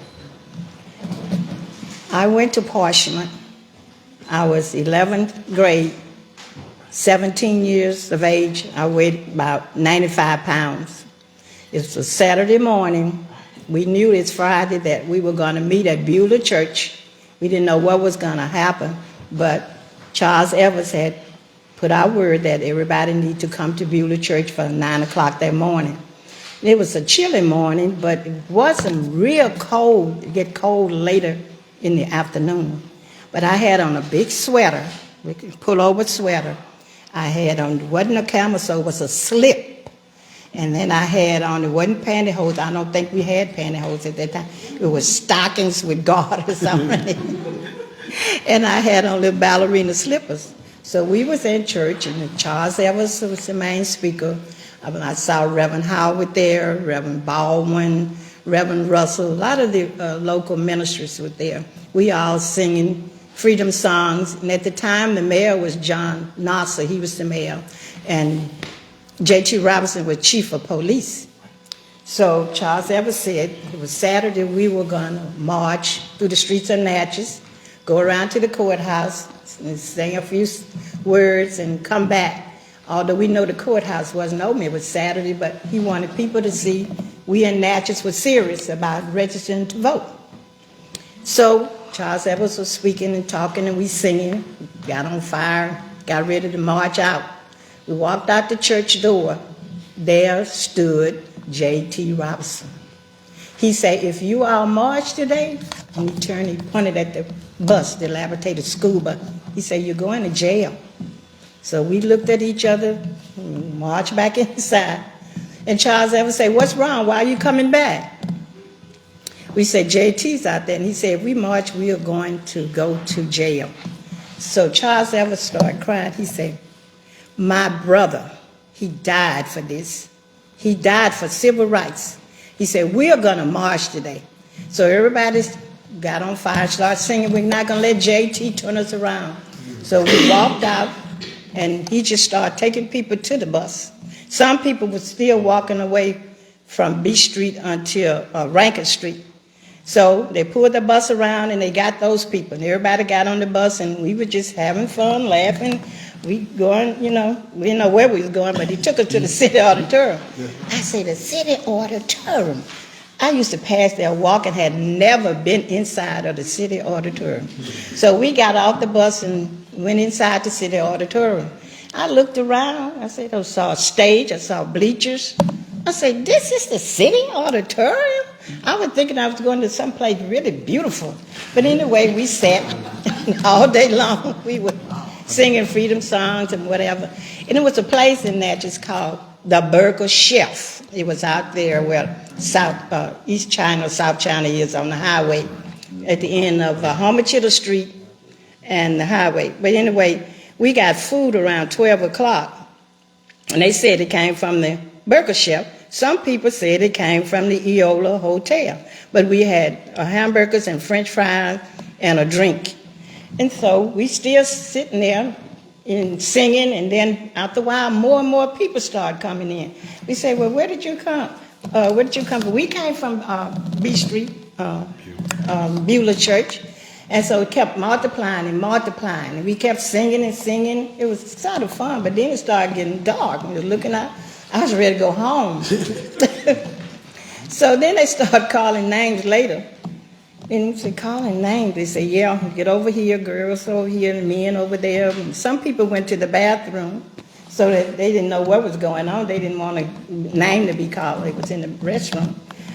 I went to Parchman. I was 11th grade, 17 years of age. I weighed about 95 pounds. It was a Saturday morning. We knew it's Friday that we were going to meet at Beulah Church. We didn't know what was going to happen, but Charles Evans had put out word that everybody needed to come to Beulah Church for 9 o'clock that morning. It was a chilly morning, but it wasn't real cold. It get cold later in the afternoon. But I had on a big sweater, pull-over sweater. I had on, it wasn't a camisole, it was a slip. And then I had on, it wasn't pantyhose. I don't think we had pantyhose at that time. It was stockings with garters on it. And I had on little ballerina slippers. So we was in church, and Charles Evans was the main speaker. I saw Reverend Howard there, Reverend Baldwin, Reverend Russell. A lot of the local ministers were there. We all singing freedom songs. And at the time, the mayor was John Nasser. He was the mayor. And J.T. Robinson was chief of police. So Charles Evans said it was Saturday, we were going to march through the streets of Natchez, go around to the courthouse, and sing a few words and come back. Although we know the courthouse wasn't open, it was Saturday, but he wanted people to see we in Natchez were serious about registering to vote. So Charles Evans was speaking and talking, and we singing, got on fire, got ready to march out. We walked out the church door. There stood J.T. Robinson. He said, if you all march today, and he turned, he pointed at the bus, the dilapidated school bus. He said, you're going to jail. So we looked at each other, marched back inside. And Charles Evans said, what's wrong? Why are you coming back? We said, JT's out there. And he said, if we march, we are going to go to jail. So Charles Evans started crying. He said, my brother, he died for this. He died for civil rights. He said, we are going to march today. So everybody got on fire, started singing, we're not going to let JT turn us around. So we walked out, and he just started taking people to the bus. Some people were still walking away from B Street until Rankin Street. So they pulled the bus around, and they got those people. And everybody got on the bus, and we were just having fun, laughing. We going, you know, we didn't know where we was going, but he took us to the city auditorium. I said, the city auditorium. I used to pass there walking, had never been inside of the city auditorium. So we got off the bus and went inside the city auditorium. I looked around. I said, I saw a stage. I saw bleachers. I said, this is the city auditorium? I was thinking I was going to someplace really beautiful. But anyway, we sat all day long. We were singing freedom songs and whatever. And it was a place in Natchez called the Burger Chef. It was out there where East China, South China is on the highway at the end of Homachita Street and the highway. But anyway, we got food around 12 o'clock. And they said it came from the Burger Chef. Some people said it came from the Eola Hotel. But we had hamburgers and French fries and a drink. And so we still sitting there and singing, and then after a while, more and more people started coming in. We said, well, where did you come? Where did you come from? We came from B Street, Beulah Church. And so it kept multiplying and multiplying. And we kept singing and singing. It was sort of fun, but then it started getting dark. We were looking out. I was ready to go home. So then they started calling names later. And we said, calling names. They said, yeah, get over here, girls over here, and men over there. And some people went to the bathroom so that they didn't know what was going on. They didn't want a name to be called. It was in the restroom.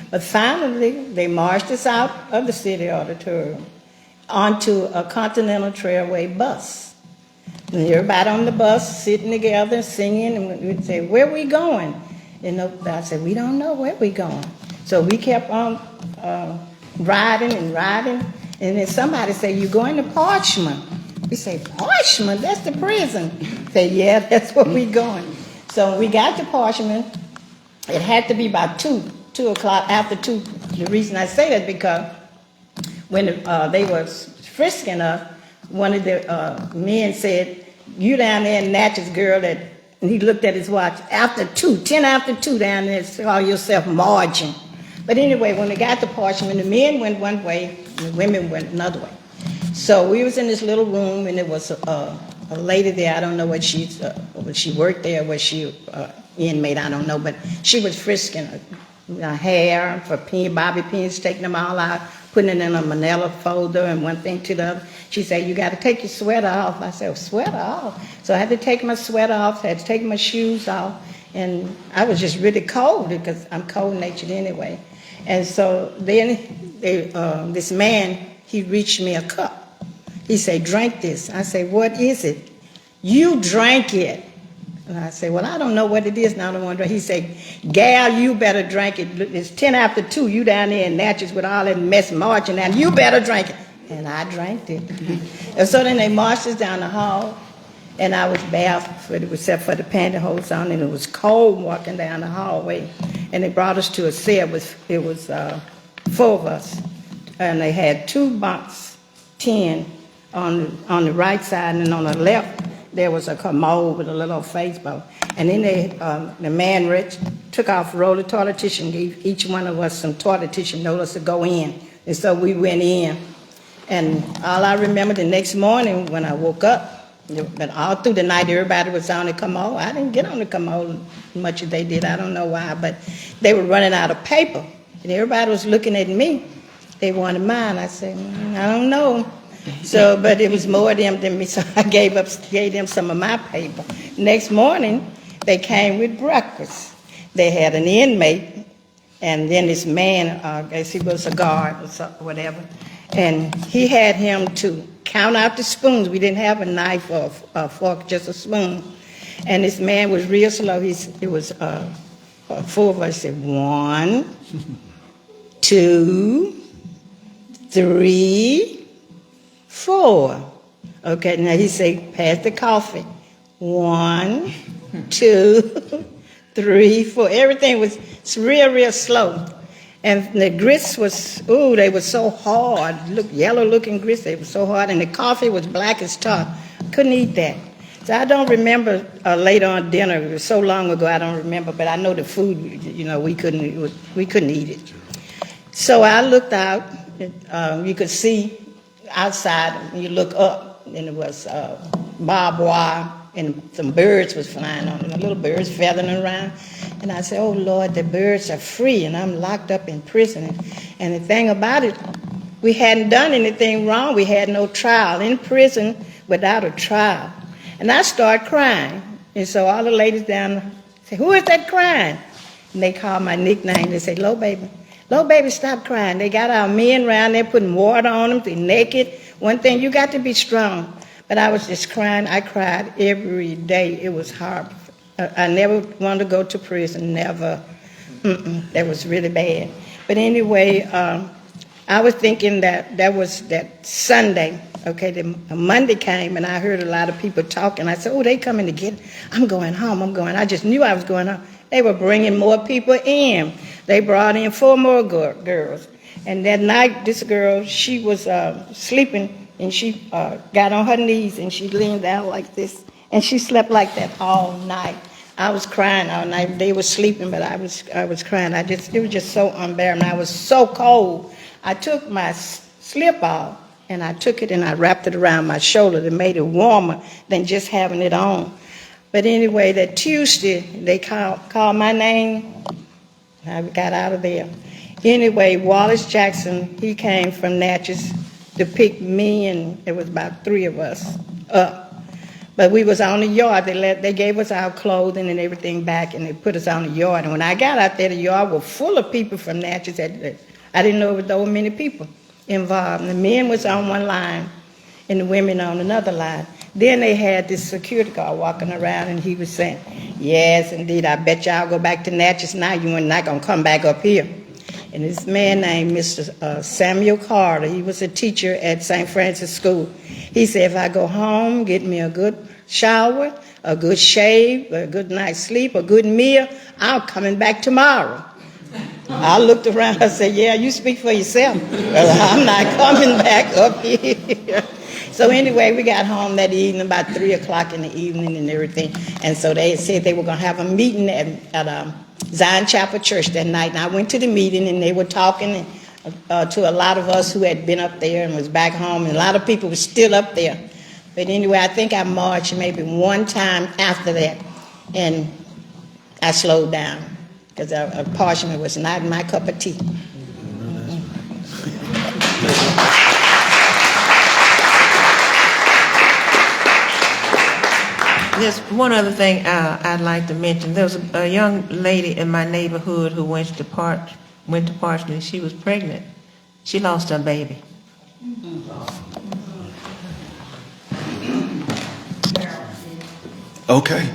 But finally, they marched us out of the city auditorium onto a Continental Trailway bus. And everybody on the bus sitting together, singing, and we'd say, where we going? And I said, we don't know where we going. So we kept on riding and riding, and then somebody said, you going to Parchman? We say, Parchman? That's the prison. Say, yeah, that's where we going. So we got to Parchman. It had to be about 2 o'clock, after 2. The reason I say that because when they were frisking us, one of the men said, you down there in Natchez, girl, and he looked at his watch, after 2, 10 after 2 down there, call yourself margin. But anyway, when we got to Parchman, the men went one way, and the women went another way. So we was in this little room, and there was a lady there. I don't know what she worked there, was she inmate, I don't know, but she was frisking her hair for bobby pins, taking them all out, putting it in a manila folder and one thing to the other. She said, you got to take your sweater off. I said, sweater off? So I had to take my sweater off, I had to take my shoes off, and I was just really cold because I'm cold-natured anyway. And so then this man, he reached me a cup. He said, drink this. I said, what is it? You drank it. And I said, well, I don't know what it is now. I don't want to drink. He said, gal, you better drink it. It's 10 after 2. You down there in Natchez with all that mess marching down. You better drink it. And I drank it. And so then they marched us down the hall, and I was barefoot except for the pantyhose on, and it was cold walking down the hallway. And they brought us to a cell. It was 4 of us, and they had 2 bunks, 10 on the right side, and on the left there was a commode with a little Facebook. And then the man Rich took off a roll of toilet tissue and gave each one of us some toilet tissue, told us to go in. And so we went in. And all I remember the next morning when I woke up, but all through the night everybody was on the commode. I didn't get on the commode much as they did. I don't know why, but they were running out of paper. And everybody was looking at me. They wanted mine. I said, I don't know. So, but it was more of them than me, so I gave them some of my paper. Next morning, they came with breakfast. They had an inmate, and then this man, I guess he was a guard or something, whatever, and he had him to count out the spoons. We didn't have a knife or a fork, just a spoon. And this man was real slow. It was 4 of us said, 1, 2, 3, 4. Okay, now he said, pass the coffee. 1, 2, 3, 4. Everything was real slow. And the grits was, they were so hard. Look, yellow-looking grits, they were so hard. And the coffee was black as tar. Couldn't eat that. So I don't remember later on dinner. It was so long ago, I don't remember. But I know the food, we couldn't eat it. So I looked out. You could see outside. You look up, and it was barbed wire, and some birds was flying on it. The little birds feathering around. And I said, oh, Lord, the birds are free, and I'm locked up in prison. And the thing about it, we hadn't done anything wrong. We had no trial. In prison without a trial. And I started crying. And so all the ladies down there said, who is that crying? And they called my nickname. They said, Low baby, stop crying. They got our men around there putting water on them. They're naked. One thing, you got to be strong. But I was just crying. I cried every day. It was hard. I never wanted to go to prison, never. That was really bad. But anyway, I was thinking that was that Sunday. Okay, the Monday came and I heard a lot of people talking. I said, oh, they coming to get it. I'm going home. I just knew I was going home. They were bringing more people in. They brought in 4 more girls. And that night, this girl, she was sleeping, and she got on her knees, and she leaned down like this, and she slept like that all night. I was crying all night. They were sleeping, but I was crying. It was just so unbearable. I was so cold. I took my slip off, and I took it and I wrapped it around my shoulder that made it warmer than just having it on. But anyway, that Tuesday, they called my name. I got out of there. Anyway, Wallace Jackson, he came from Natchez to pick me, and it was about 3 of us up. But we was on the yard. They gave us our clothing and everything back, and they put us on the yard. And when I got out there, the yard was full of people from Natchez. I didn't know there were many people involved. And the men was on one line, and the women on another line. Then they had this security guard walking around, and he was saying, yes, indeed, I bet y'all go back to Natchez now. You are not going to come back up here. And this man named Mr. Samuel Carter, he was a teacher at St. Francis School. He said, if I go home, get me a good shower, a good shave, a good night's sleep, a good meal, I'm coming back tomorrow. I looked around, I said, yeah, you speak for yourself. I'm not coming back up here. So anyway, we got home that evening, about 3 o'clock in the evening and everything. And so they said they were going to have a meeting at Zion Chapel Church that night. And I went to the meeting, and they were talking to a lot of us who had been up there and was back home. And a lot of people were still up there. But anyway, I think I marched maybe one time after that. And I slowed down because Parchman was not my cup of tea. There's one other thing I'd like to mention. There was a young lady in my neighborhood who went to Parchman. She was pregnant. She lost her baby. Okay.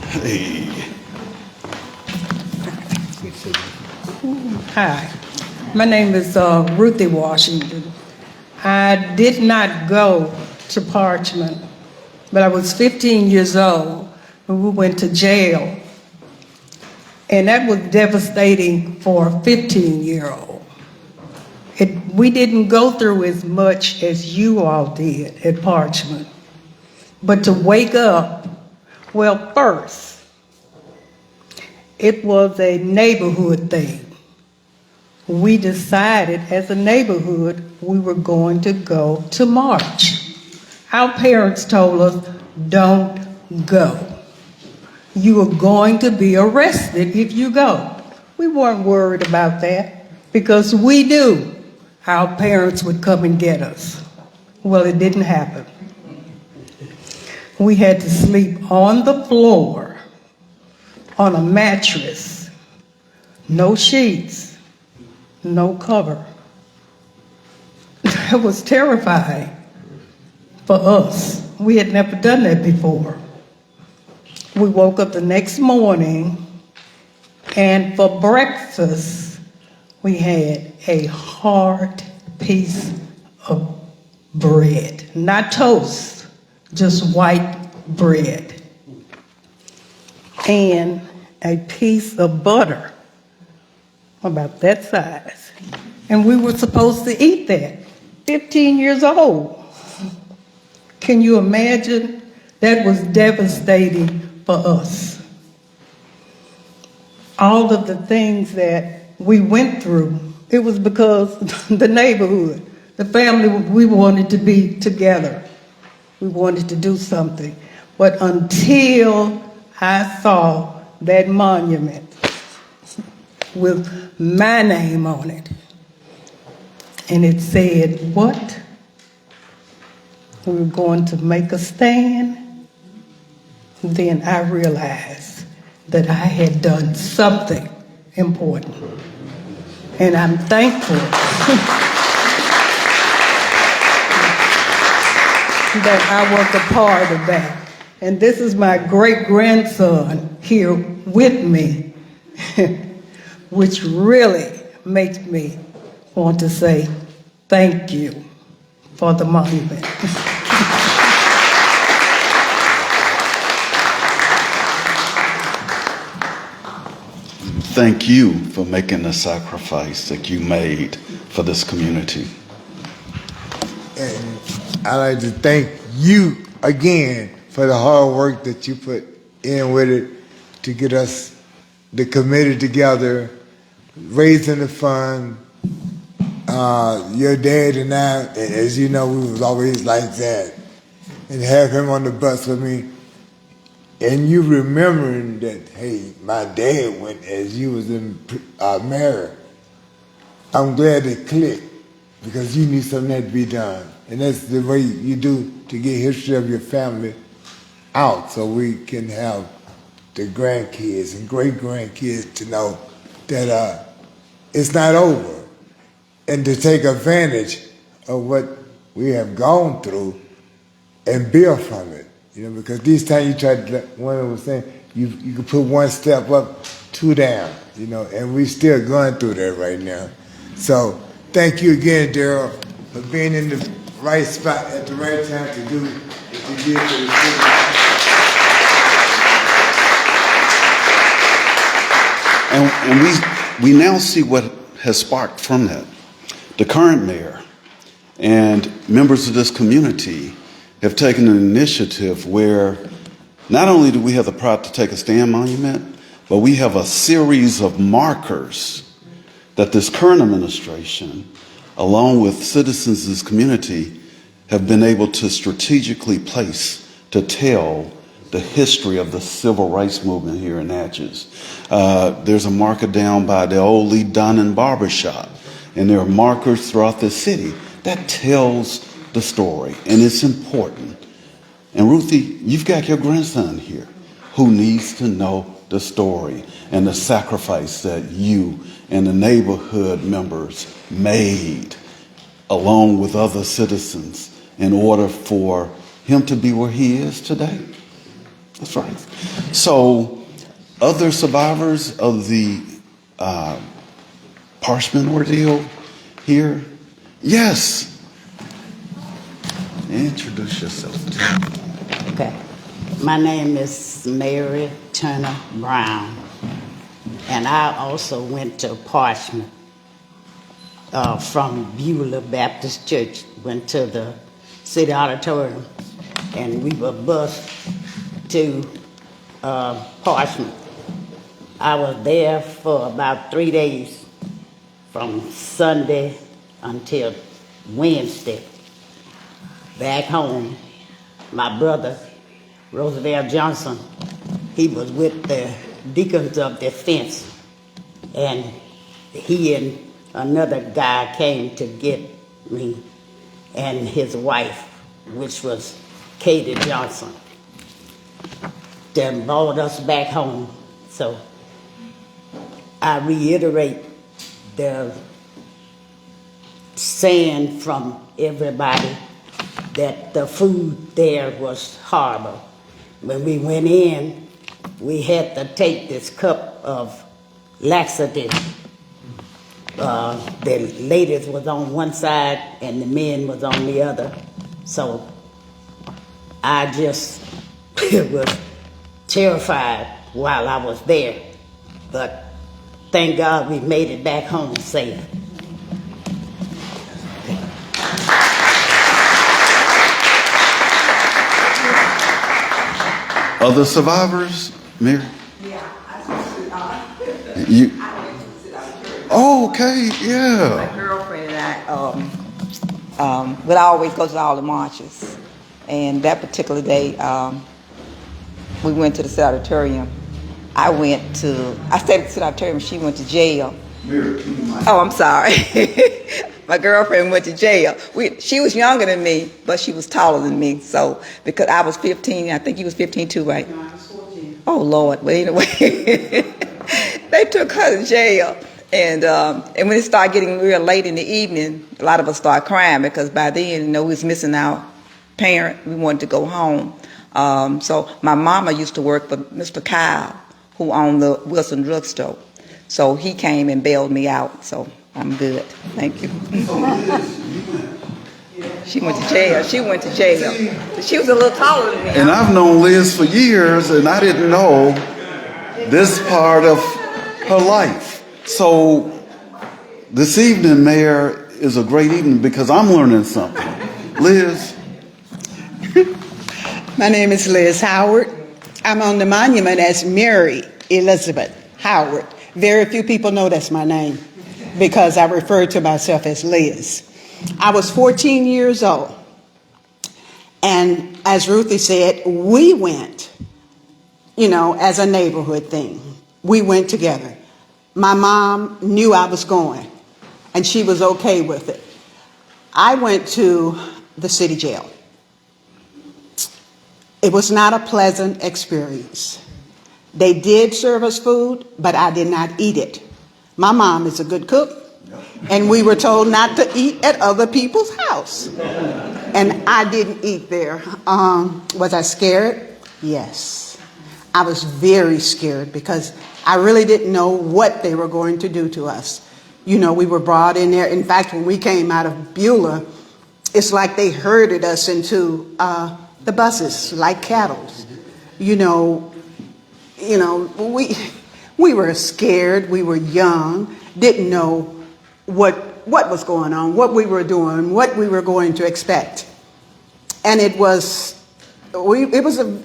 Hey. Hi, my name is Ruthie Washington. I did not go to Parchman, but I was 15 years old when we went to jail. And that was devastating for a 15-year-old. We didn't go through as much as you all did at Parchman. But to wake up, well, first, it was a neighborhood thing. We decided as a neighborhood we were going to go to march. Our parents told us, don't go. You are going to be arrested if you go. We weren't worried about that because we knew our parents would come and get us. Well, it didn't happen. We had to sleep on the floor, on a mattress, no sheets, no cover. That was terrifying for us. We had never done that before. We woke up the next morning, and for breakfast, we had a hard piece of bread, not toast, just white bread, and a piece of butter about that size. And we were supposed to eat that, 15 years old. Can you imagine? That was devastating for us. All of the things that we went through, it was because the neighborhood, the family, we wanted to be together. We wanted to do something. But until I saw that monument with my name on it, and it said, what? We were going to make a stand. Then I realized that I had done something important. And I'm thankful that I was a part of that. And this is my great-grandson here with me, which really makes me want to say thank you for the monument. Thank you for making the sacrifice that you made for this community. And I'd like to thank you again for the hard work that you put in with it to get us, the committee together, raising the fund. Your dad and I, as you know, we was always like that. And have him on the bus with me. And you remembering that, hey, my dad went as you was in mayor. I'm glad it clicked because you knew something had to be done. And that's the way you do to get history of your family out so we can have the grandkids and great-grandkids to know that it's not over. And to take advantage of what we have gone through and build from it. You know, because these times you try to, one was saying, you can put one step up, two down, you know, and we still going through that right now. So thank you again, Darryl, for being in the right spot at the right time to do what you did for the city. And we now see what has sparked from that. The current mayor and members of this community have taken an initiative where not only do we have the Proud to Take a Stand monument, but we have a series of markers that this current administration, along with citizens of this community, have been able to strategically place to tell the history of the civil rights movement here in Natchez. There's a marker down by the old Lee Donnan barber shop, and there are markers throughout the city that tells the story, and it's important. And Ruthie, you've got your grandson here who needs to know the story and the sacrifice that you and the neighborhood members made along with other citizens in order for him to be where he is today. That's right. So other survivors of the Parchman Ordeal here? Yes. Introduce yourself. Okay. My name is Mary Turner Brown, and I also went to Parchman from Beulah Baptist Church, went to the city auditorium, and we were bused to Parchman. I was there for about 3 days, from Sunday until Wednesday. Back home, my brother, Roosevelt Johnson, he was with the Deacons of Defense, and he and another guy came to get me and his wife, which was Katie Johnson. They brought us back home. So I reiterate the saying from everybody that the food there was horrible. When we went in, we had to take this cup of laxative. The ladies was on one side and the men was on the other. So I just was terrified while I was there. But thank God we made it back home safe. Other survivors, Mary? Yeah, I You? Oh, okay, yeah. My girlfriend and I would always go to all the marches. And that particular day, we went to the city auditorium. I stayed at the city auditorium, she went to jail. Oh, I'm sorry. My girlfriend went to jail. She was younger than me, but she was taller than me. So, because I was 15, I think you was 15 too, right? No, I was 14. oh Lord, but anyway, they took her to jail. And when it started getting real late in the evening, a lot of us started crying because by then, we was missing our parent. We wanted to go home. So my mama used to work for Mr. Kyle, who owned the Wilson drugstore. So he came and bailed me out. So I'm good. Thank you. She went to jail. She went to jail. She was a little taller than me. And I've known Liz for years, and I didn't know this part of her life. So this evening, Mayor, is a great evening because I'm learning something. Liz? My name is Liz Howard. I'm on the monument as Mary Elizabeth Howard. Very few people know that's my name because I refer to myself as Liz. I was 14 years old, and as Ruthie said, we went, as a neighborhood thing. We went together. My mom knew I was going, and she was okay with it. I went to the city jail. It was not a pleasant experience. They did serve us food, but I did not eat it. My mom is a good cook, and we were told not to eat at other people's house. And I didn't eat there. Was I scared? Yes. I was very scared because I really didn't know what they were going to do to us. We were brought in there. In fact, when we came out of Beulah, it's like they herded us into the buses like cattle. We were scared. We were young, didn't know what was going on, what we were doing, what we were going to expect. And it was a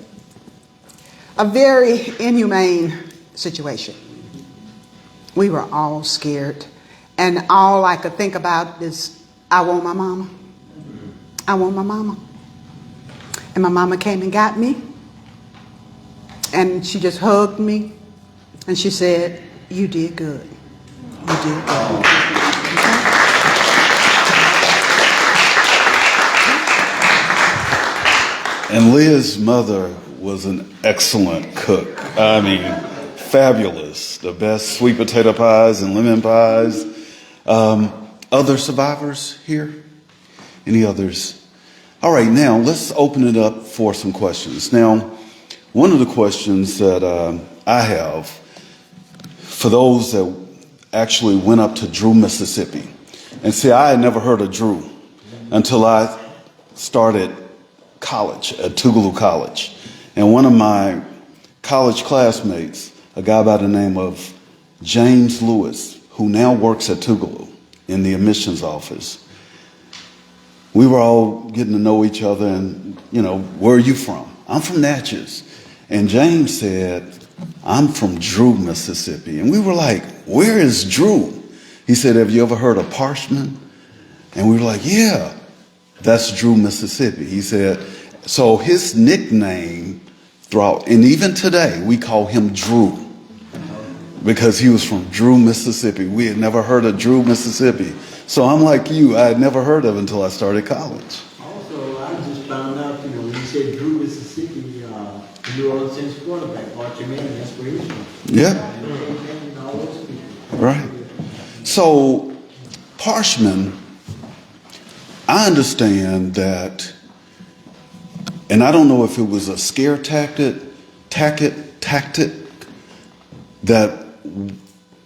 very inhumane situation. We were all scared. And all I could think about is, I want my mama. I want my mama. And my mama came and got me. And she just hugged me. And she said, you did good. You did good. And Liz's mother was an excellent cook. I mean, fabulous. The best sweet potato pies and lemon pies. Other survivors here? Any others? All right, now let's open it up for some questions. Now, one of the questions that I have for those that actually went up to Drew, Mississippi. And see, I had never heard of Drew until I started college at Tougaloo College. And one of my college classmates, a guy by the name of James Lewis, who now works at Tougaloo in the admissions office, we were all getting to know each other and, where are you from? I'm from Natchez. And James said, I'm from Drew, Mississippi. And we were like, where is Drew? He said, have you ever heard of Parchman? And we were like, yeah, that's Drew, Mississippi. He said, so his nickname throughout, and even today, we call him Drew because he was from Drew, Mississippi. We had never heard of Drew, Mississippi. So I'm like you, I had never heard of it until I started college. Also, I just found out, when you said Drew, Mississippi, the New Orleans Saints quarterback, Parchman, that's where he's from. Yeah. Right. So, Parchman, I understand that, and I don't know if it was a scare tactic, that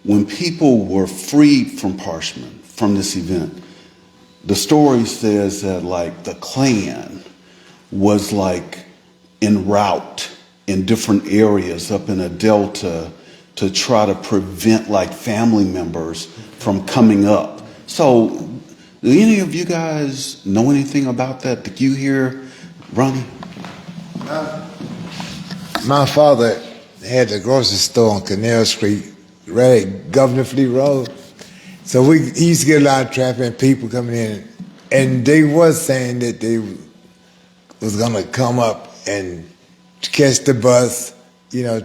when people were freed from Parchman, from this event, the story says that the Klan was en route in different areas up in a delta to try to prevent family members from coming up. So, do any of you guys know anything about that? Did you hear, Ronnie? My father had a grocery store on Canal Street, right at Governor Fleet Road. So he used to get a lot of traffic and people coming in. And they was saying that they was going to come up and catch the bus,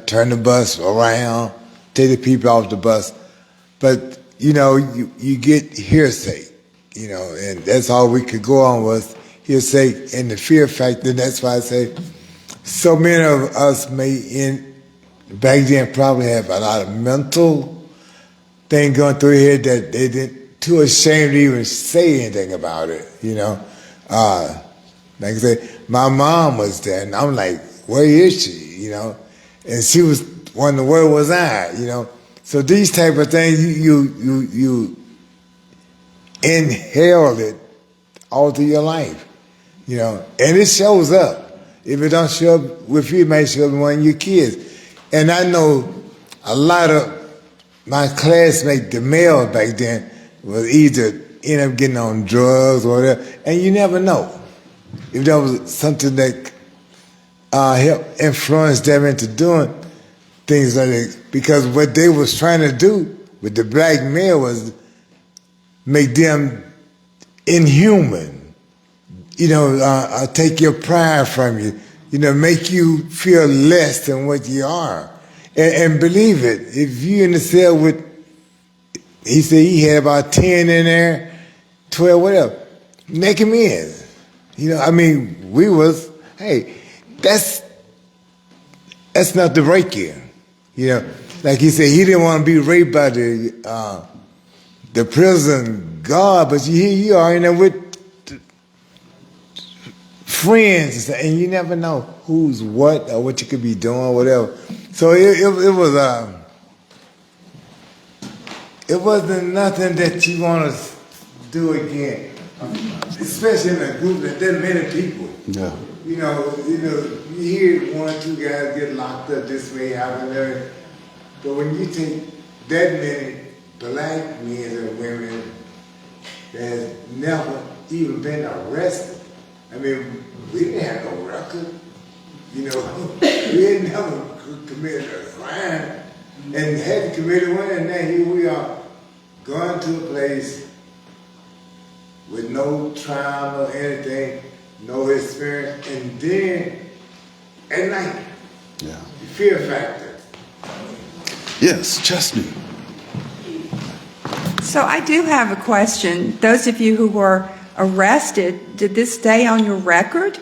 turn the bus around, take the people off the bus. But, you get hearsay, and that's all we could go on was hearsay and the fear factor. That's why I say so many of us may back then probably had a lot of mental thing going through here that they didn't, too ashamed to even say anything about it, you know. Like I said, my mom was there, and I'm like, where is she, you know? And she was wondering, where was I, you know? So these type of things, you inhale it all through your life, you know, and it shows up. If it don't show up with you, it might show up with one of your kids. And I know a lot of my classmates, the males back then, was either end up getting on drugs or whatever, and you never know if that was something that helped influence them into doing things like that. Because what they was trying to do with the black male was make them inhuman, you know, take your pride from you, you know, make you feel less than what you are. And believe it, if you in the cell with, he said he had about 10 in there, 12, whatever, make him in. You know, I mean, we was, hey, that's not the right here. You know, like he said, he didn't want to be raped by the prison guard, but here you are in there with friends, and you never know who's what or what you could be doing, whatever. So it wasn't nothing that you want to do again, especially in a group that there many people. Yeah. You know, you hear one or two guys get locked up, this may happen there, but when you take that many black men and women that has never even been arrested, I mean, we didn't have no record, you know, we had never committed a crime, and had committed one, and now here we are going to a place with no trial or anything, no experience, and then at night, yeah, the fear factor. Yes, Chestnut. So I do have a question. Those of you who were arrested, did this stay on your record?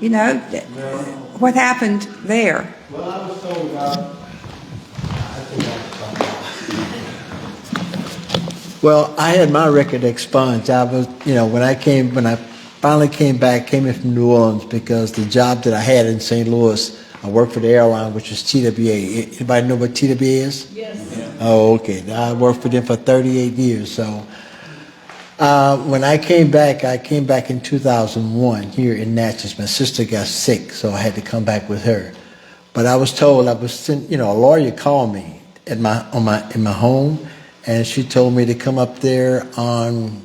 You know, No. What happened there? Well, I was told about. Well, I had my record expunged. I was, you know, when I finally came in from New Orleans, because the job that I had in St. Louis, I worked for the airline, which was TWA. Anybody know what TWA is? Yes. Oh, okay. I worked for them for 38 years. So when I came back in 2001 here in Natchez. My sister got sick, so I had to come back with her. But I was told, a lawyer called me in my home, and she told me to come up there on,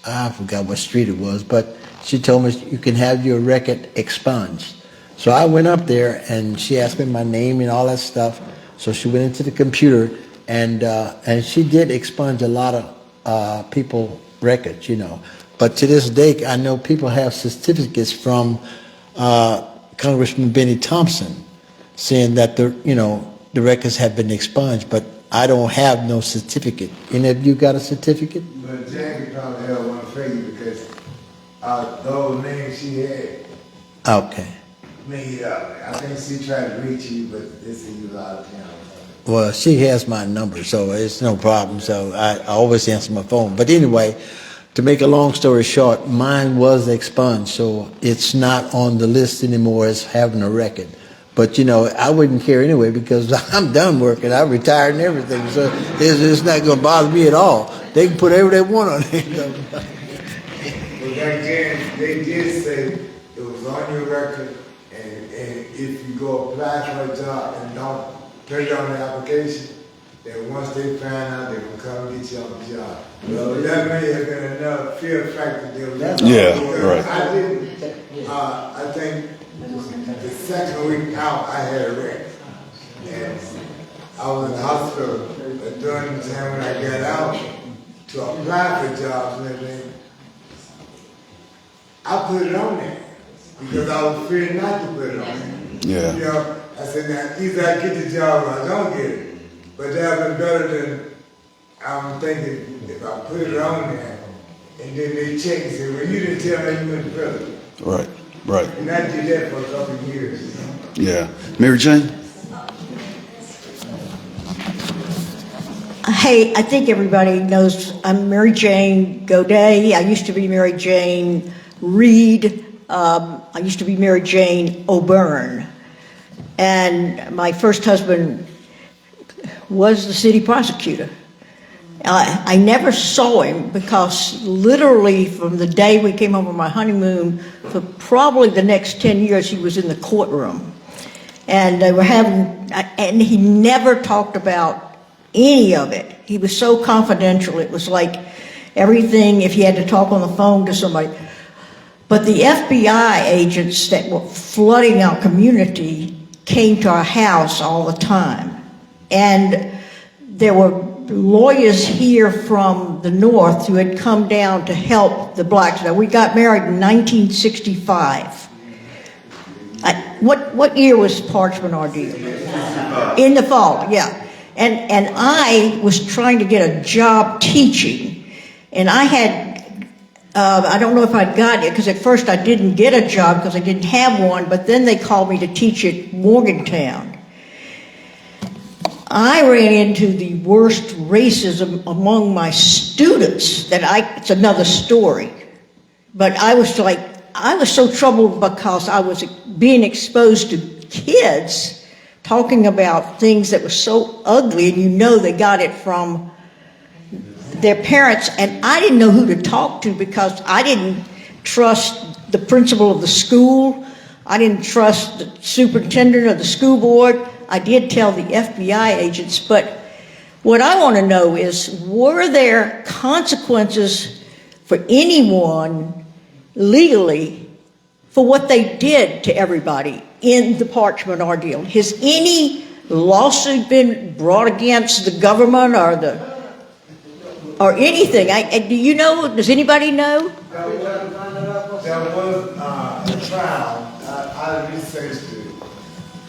I forgot what street it was, but she told me you can have your record expunged. So I went up there, and she asked me my name and all that stuff. So she went into the computer, and she did expunge a lot of people records, you know. But to this day, I know people have certificates from Congressman Benny Thompson saying that the records have been expunged, but I don't have no certificate. Any of you got a certificate? But Jackie probably had one for you because those names she had. Okay. Made up. I think she tried to reach you, but this is you out of town. Well, she has my number, so it's no problem. So I always answer my phone. But anyway, to make a long story short, mine was expunged, so it's not on the list anymore as having a record. But, I wouldn't care anyway because I'm done working. I retired and everything, so it's not going to bother me at all. They can put whatever they want on it. But back then, they did say it was on your record, and if you go apply for a job and don't put it on the application, that once they find out, they're going to come and get you on the job. Well, that may have been enough fear factor. Right. I didn't, I think the second week out, I had a wreck. And I was in the hospital during the time when I got out to apply for jobs and everything. I put it on there because I was afraid not to put it on there. Yeah. I said, now, either I get the job or I don't get it. But that would be better than, I'm thinking, if I put it on there, and then they check and say, well, you didn't tell me you went to prison. Right. And I did that for a couple of years. Yeah. Mary Jane? Hey, I think everybody knows I'm Mary Jane Godet. I used to be Mary Jane Reed. I used to be Mary Jane O'Byrne. And my first husband was the city prosecutor. I never saw him because literally from the day we came home from my honeymoon, for probably the next 10 years, he was in the courtroom. And they were having, and he never talked about any of it. He was so confidential. It was like everything, if he had to talk on the phone to somebody. But the FBI agents that were flooding our community came to our house all the time. And there were lawyers here from the north who had come down to help the blacks. Now, we got married in 1965. What year was Parchman Ordeal? In the fall, yeah. And I was trying to get a job teaching. And I had, I don't know if I'd got it, because at first I didn't get a job because I didn't have one, but then they called me to teach at Morgantown. I ran into the worst racism among my students it's another story. But I was so troubled because I was being exposed to kids talking about things that were so ugly, and you know they got it from their parents, and I didn't know who to talk to because I didn't trust the principal of the school. I didn't trust the superintendent of the school board. I did tell the FBI agents, but what I want to know is, were there consequences for anyone legally for what they did to everybody in the Parchman Ordeal? Has any lawsuit been brought against the government or anything? Do you know? Does anybody know? There was a trial. I researched it,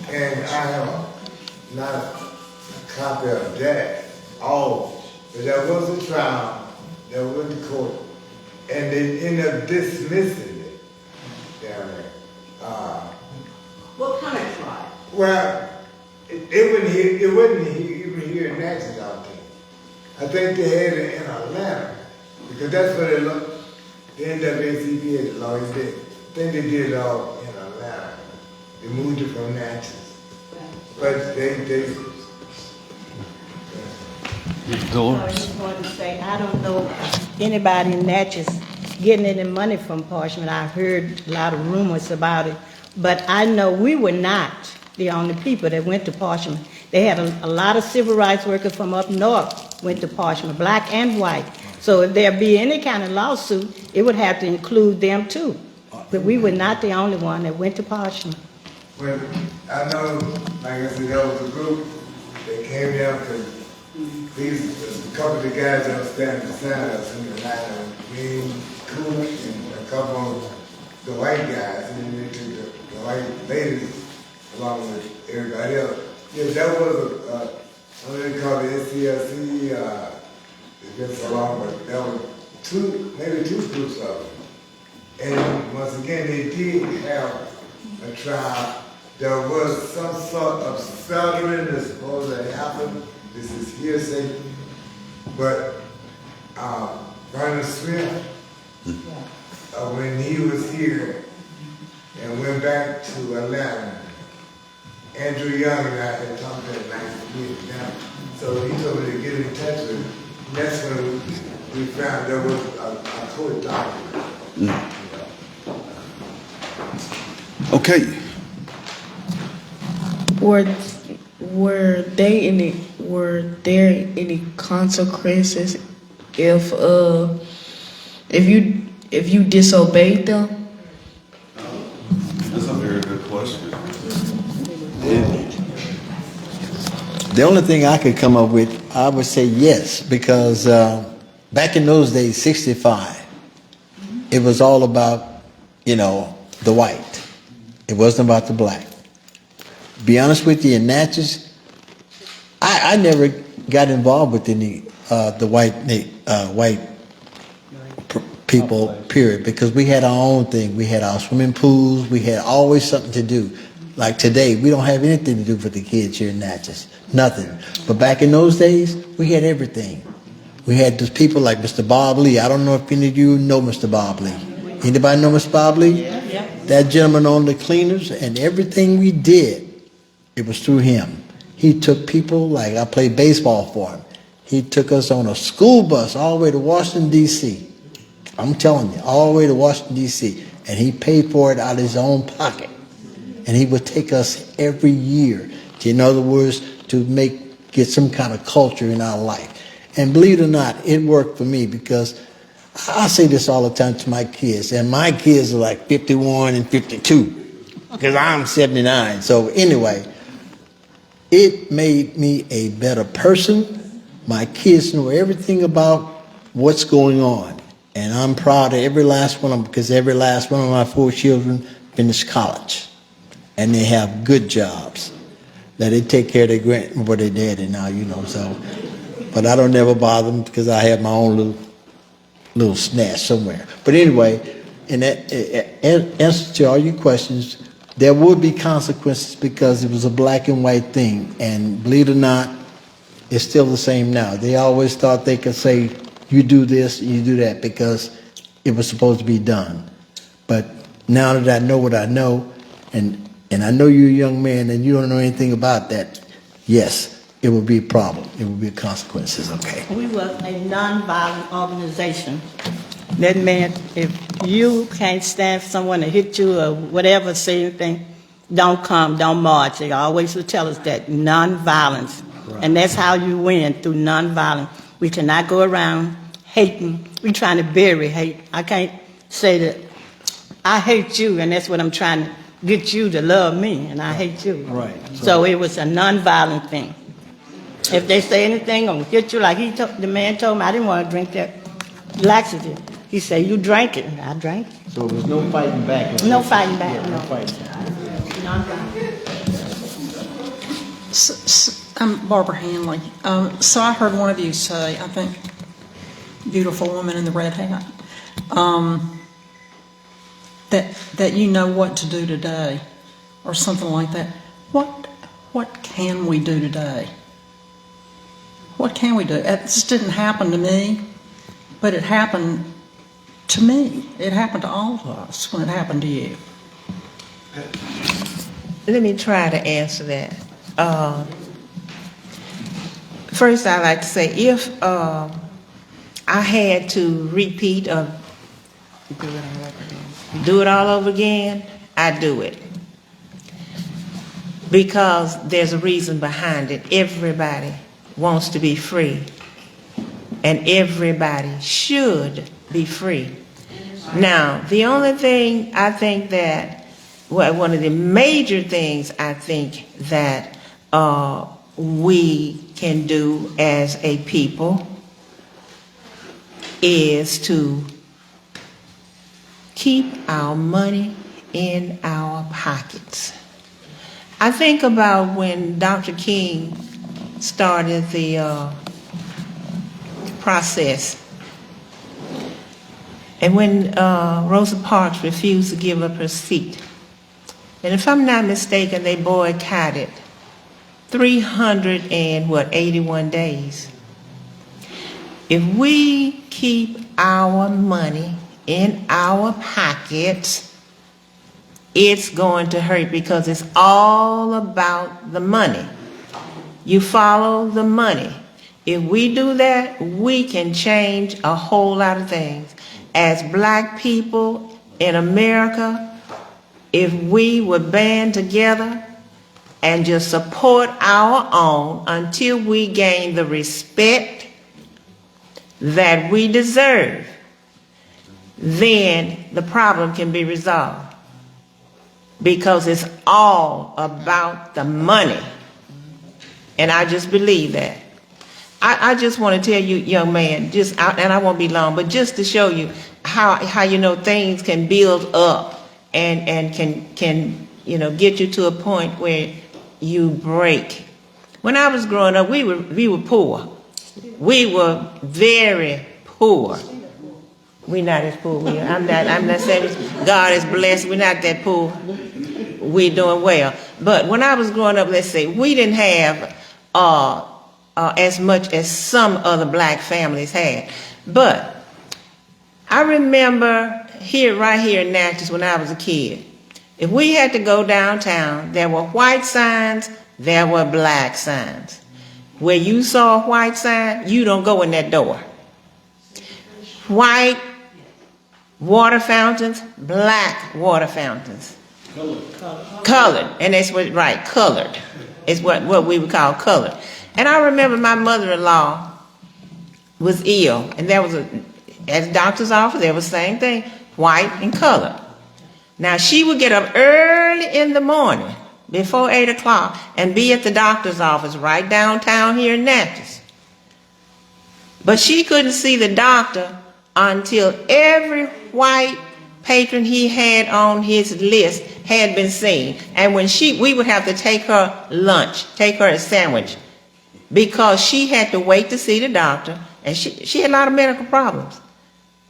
and I have not a copy of that. But there was a trial. There was a court, and they ended up dismissing it down there. What kind of trial? Well, it wasn't even here in Natchez, I think. I think they had it in Atlanta, because that's where they looked. The NAACP had the lawyers did. I think they did it all in Atlanta. They moved it from Natchez. But they I just wanted to say, I don't know anybody in Natchez getting any money from Parchman. I heard a lot of rumors about it, but I know we were not the only people that went to Parchman. They had a lot of civil rights workers from up north went to Parchman, black and white. So if there be any kind of lawsuit, it would have to include them too. But we were not the only one that went to Parchman. Well, I know, like I said, there was a group that came down because a couple of the guys that were standing beside us in the line, me, Cool, and a couple of the white guys, and then they took the white ladies along with everybody else. Yeah, that was what they call the SCLC, it's been so long, but there were maybe two groups of them. And once again, they did have a trial. There was some sort of settlement that's supposed to happen. This is hearsay. But Vernon Smith, when he was here and went back to Atlanta, Andrew Young and I had talked to him last week now. So he told me to get in touch with him. And that's when we found there was a court document. Okay. Were there any consequences if you disobeyed them? That's a very good question. The only thing I could come up with, I would say yes, because back in those days, 65, it was all about, the white. It wasn't about the black. Be honest with you, in Natchez, I never got involved with any the white people, period, because we had our own thing. We had our swimming pools. We had always something to do. Like today, we don't have anything to do for the kids here in Natchez. Nothing. But back in those days, we had everything. We had those people like Mr. Bob Lee. I don't know if any of you know Mr. Bob Lee. Anybody know Mr. Bob Lee? Yeah. That gentleman owned the cleaners, and everything we did, it was through him. He took people, like I played baseball for him. He took us on a school bus all the way to Washington, D.C. I'm telling you, all the way to Washington, D.C. And he paid for it out of his own pocket. And he would take us every year, in other words, to get some kind of culture in our life. And believe it or not, it worked for me because I say this all the time to my kids, and my kids are like 51 and 52 because I'm 79. So anyway, it made me a better person. My kids know everything about what's going on, and I'm proud of every last one of them because every last one of my 4 children finished college, and they have good jobs. That they take care of their daddy now, you know. So, but I don't never bother them because I have my own little snatch somewhere. But anyway, in that answer to all your questions, there would be consequences because it was a black and white thing. And believe it or not, it's still the same now. They always thought they could say, you do this, you do that, because it was supposed to be done. But now that I know what I know, and I know you're a young man and you don't know anything about that, yes, it will be a problem. It will be consequences, okay? We were a nonviolent organization. That meant if you can't stand for someone to hit you or whatever, say anything, don't come, don't march. They always would tell us that, nonviolence. Right. And that's how you win, through nonviolence. We cannot go around hating. We're trying to bury hate. I can't say that I hate you, and that's what I'm trying to get you to love me, and I hate you. Right. So it was a nonviolent thing. If they say anything, I'm gonna get you. Like the man told me, I didn't want to drink that laxative. He said, you drank it. I drank it. So there's no fighting back? No fighting back, yeah, no. No fighting. I'm Barbara Hanley. So I heard one of you say, I think, beautiful woman in the red hat, that you know what to do today, or something like that. What can we do today? What can we do? This didn't happen to me, but it happened to me. It happened to all of us when it happened to you. Let me try to answer that. First, I'd like to say, if I had to repeat or do it all over again, I'd do it. Because there's a reason behind it. Everybody wants to be free. And everybody should be free. Now, the only thing I think that, well, one of the major things I think that we can do as a people is to keep our money in our pockets. I think about when Dr. King started the process, and when Rosa Parks refused to give up her seat. And if I'm not mistaken, they boycotted 381 days. If we keep our money in our pockets, it's going to hurt because it's all about the money. You follow the money. If we do that, we can change a whole lot of things. As black people in America, if we would band together and just support our own until we gain the respect that we deserve, then the problem can be resolved. Because it's all about the money. And I just believe that. I just want to tell you, young man, and I won't be long, but just to show you how you know things can build up and can get you to a point where you break. When I was growing up, we were poor. We were very poor. We're not as poor. I'm not saying God is blessed. We're not that poor. We're doing well. But when I was growing up, let's say, we didn't have as much as some other black families had. But I remember right here in Natchez when I was a kid, if we had to go downtown, there were white signs, there were black signs. Where you saw a white sign, you don't go in that door. White water fountains, black water fountains. Colored. And that's what, right, colored is what we would call colored. And I remember my mother-in-law was ill, and there was at the doctor's office, there was the same thing, white and colored. Now, she would get up early in the morning, before 8 o'clock, and be at the doctor's office right downtown here in Natchez. But she couldn't see the doctor until every white patron he had on his list had been seen. And when we would have to take her lunch, take her a sandwich, because she had to wait to see the doctor, and she had a lot of medical problems.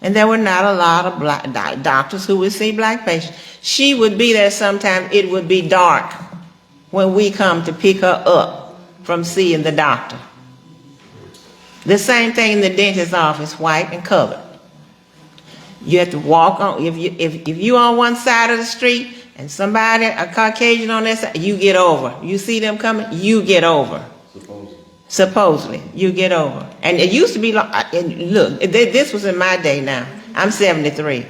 And there were not a lot of black doctors who would see black patients. She would be there sometimes, it would be dark when we come to pick her up from seeing the doctor. The same thing in the dentist's office, white and colored. You have to walk on, if you on one side of the street and somebody, a Caucasian on that side, you get over. You see them coming, you get over. Supposedly, you get over. And it used to be, and look, this was in my day now. I'm 73.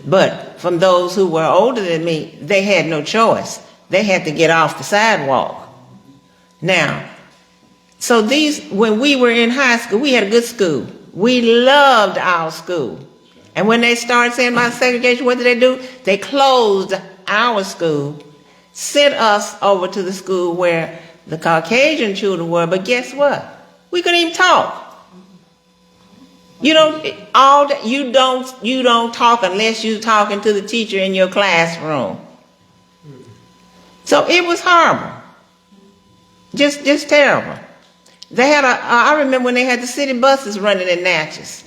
But from those who were older than me, they had no choice. They had to get off the sidewalk. Now, so when we were in high school, we had a good school. We loved our school. And when they started saying about segregation, what did they do? They closed our school, sent us over to the school where the Caucasian children were, but guess what? We couldn't even talk. You don't talk unless you're talking to the teacher in your classroom. So it was horrible. Just terrible. They had I remember when they had the city buses running in Natchez.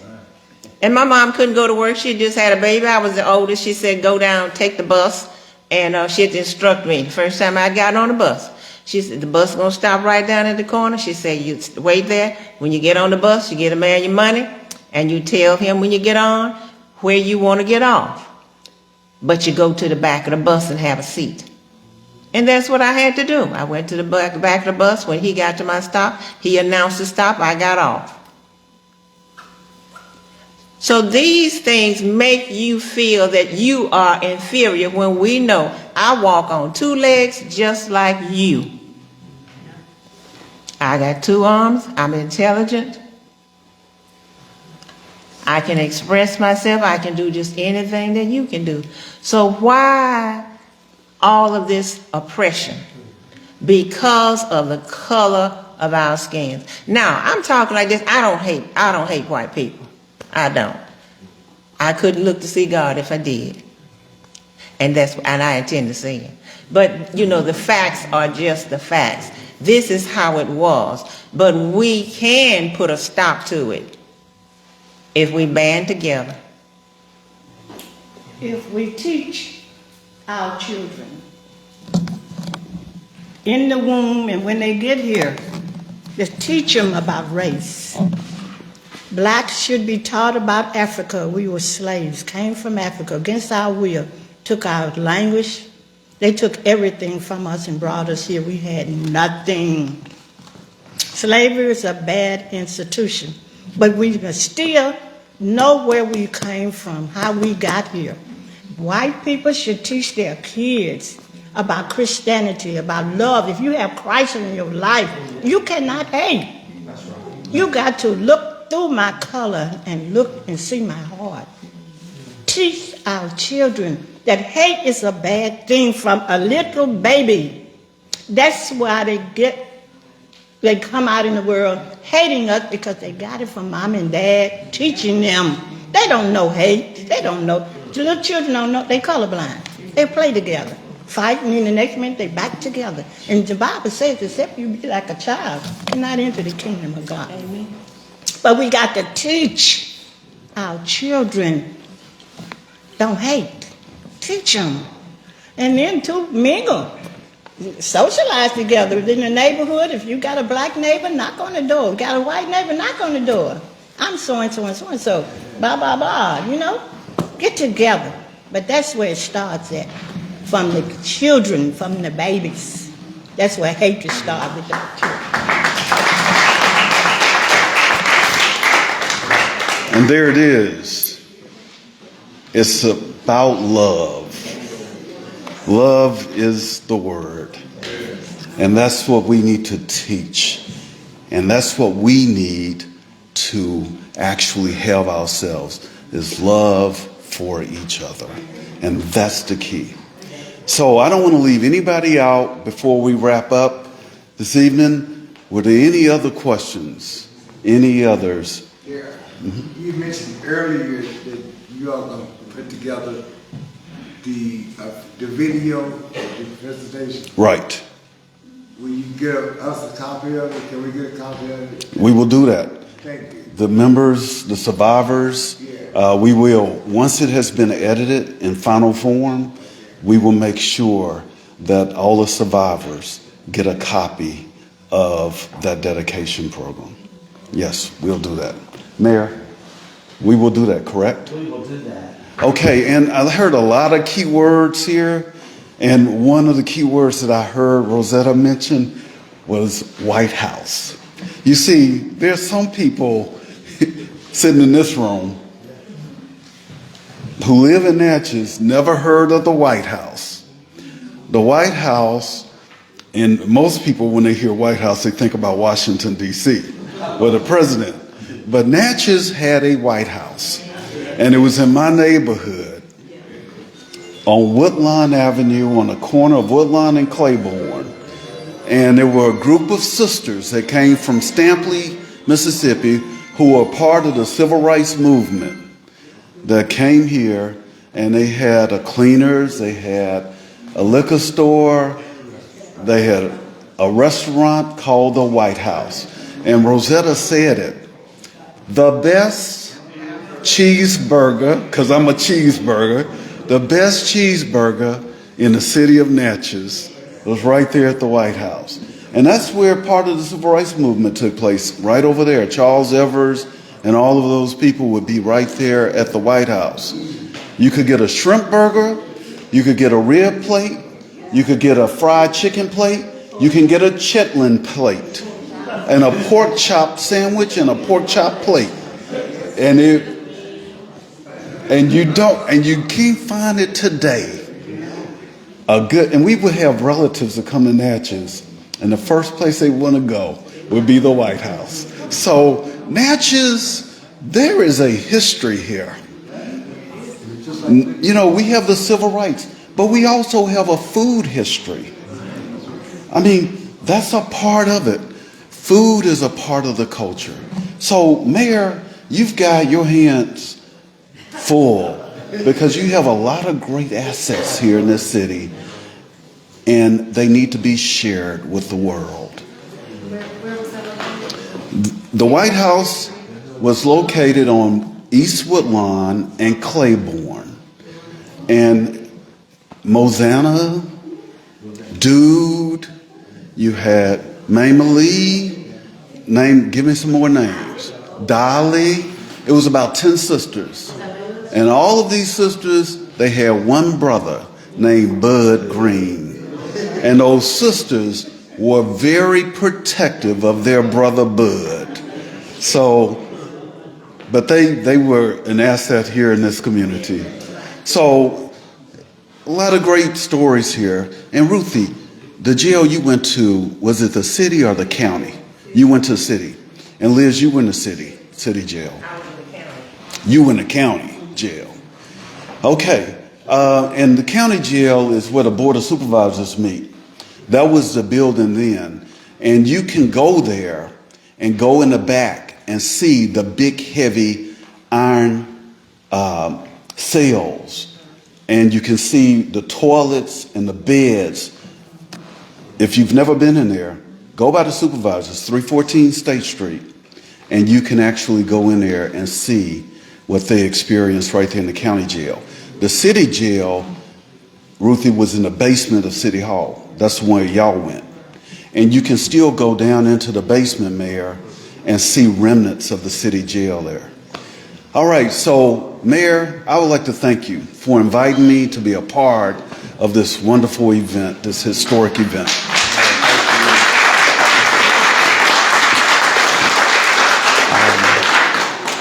And my mom couldn't go to work. She just had a baby. I was the oldest. She said, go down, take the bus. And she had to instruct me. The first time I got on the bus, she said, the bus is going to stop right down at the corner. She said, you wait there. When you get on the bus, you get a man your money. And you tell him when you get on where you want to get off. But you go to the back of the bus and have a seat. And that's what I had to do. I went to the back of the bus. When he got to my stop, he announced the stop. I got off. So these things make you feel that you are inferior when we know I walk on two legs just like you. I got two arms. I'm intelligent. I can express myself. I can do just anything that you can do. So why all of this oppression? Because of the color of our skins. Now, I'm talking like this. I don't hate white people. I don't. I couldn't look to see God if I did. And I intend to see him. But, the facts are just the facts. This is how it was. But we can put a stop to it if we band together. If we teach our children in the womb and when they get here, to teach them about race. Blacks should be taught about Africa. We were slaves, came from Africa against our will, took our language. They took everything from us and brought us here. We had nothing. Slavery is a bad institution, but we must still know where we came from, how we got here. White people should teach their kids about Christianity, about love. If you have Christ in your life, you cannot hate. You got to look through my color and look and see my heart. Teach our children that hate is a bad thing from a little baby. That's why they come out in the world hating us, because they got it from mom and dad teaching them. They don't know hate. They don't know. The little children don't know. They colorblind. They play together, fighting, and the next minute they back together. And the Bible says, except you be like a child, you're not into the kingdom of God. Amen. But we got to teach our children, don't hate. Teach them. And then to mingle. socialize together in the neighborhood. If you got a black neighbor, knock on the door. If you got a white neighbor, knock on the door. I'm so-and-so and so-and-so, blah, blah, blah, you know? Get together. But that's where it starts at, from the children, from the babies. That's where hatred starts with the children. And there it is. It's about love. Love is the word. And that's what we need to teach. And that's what we need to actually have ourselves, is love for each other. And that's the key. So I don't want to leave anybody out before we wrap up this evening. Were there any other questions? Any others? Yeah. Mm-hmm. You mentioned earlier that you all going to put together the video of the presentation. Right. Will you give us a copy of it? Can we get a copy of it? We will do that. Thank you. The members, the survivors, we will, once it has been edited in final form, we will make sure that all the survivors get a copy of that dedication program. Yes, we'll do that. Mayor, we will do that, correct? We will do that. Okay, and I heard a lot of key words here, and one of the key words that I heard Rosetta mention was White House. You see, there's some people sitting in this room who live in Natchez, never heard of the White House. The White House, and most people when they hear White House, they think about Washington, D.C., or the president. But Natchez had a White House, and it was in my neighborhood on Woodlawn Avenue on the corner of Woodlawn and Claiborne. And there were a group of sisters that came from Stampley, Mississippi, who were part of the civil rights movement that came here, and they had a cleaners, they had a liquor store, they had a restaurant called the White House. And Rosetta said it, the best cheeseburger, because I'm a cheeseburger, the best cheeseburger in the city of Natchez was right there at the White House. And that's where part of the civil rights movement took place, right over there. Charles Evers and all of those people would be right there at the White House. You could get a shrimp burger, you could get a rib plate, you could get a fried chicken plate, you can get a chitlin plate, and a pork chop sandwich and a pork chop plate. And you can't find it today. And we would have relatives that come to Natchez, and the first place they want to go would be the White House. So Natchez, there is a history here. You know, we have the civil rights, but we also have a food history. I mean, that's a part of it. Food is a part of the culture. So, Mayor, you've got your hands full because you have a lot of great assets here in this city, and they need to be shared with the world. The White House was located on East Woodlawn and Claiborne. And Mozana, Dude, you had Mamie Lee, give me some more names. Dolly, it was about 10 sisters. And all of these sisters, they had one brother named Bud Green. And those sisters were very protective of their brother Bud. So, but they were an asset here in this community. So, a lot of great stories here. And Ruthie, the jail you went to, was it the city or the county? You went to the city. And Liz, you went to city jail. I was in the county. You went to county jail. Okay. And the county jail is where the board of supervisors meet. That was the building then. And you can go there and go in the back and see the big, heavy iron cells. And you can see the toilets and the beds. If you've never been in there, go by the supervisors, 314 State Street, and you can actually go in there and see what they experienced right there in the county jail. The city jail Ruthie was in the basement of City Hall. That's where y'all went. And you can still go down into the basement, Mayor, and see remnants of the city jail there. All right, so Mayor, I would like to thank you for inviting me to be a part of this wonderful event, this historic event.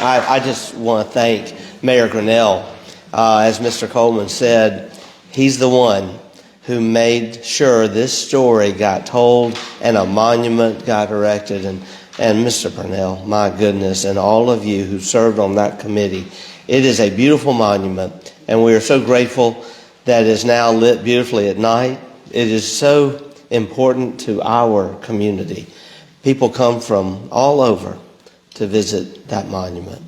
I just want to thank Mayor Grennell. As Mr. Coleman said, he's the one who made sure this story got told and a monument got erected. And Mr. Grennell, my goodness, and all of you who served on that committee, it is a beautiful monument, and we are so grateful that it is now lit beautifully at night. It is so important to our community. People come from all over to visit that monument.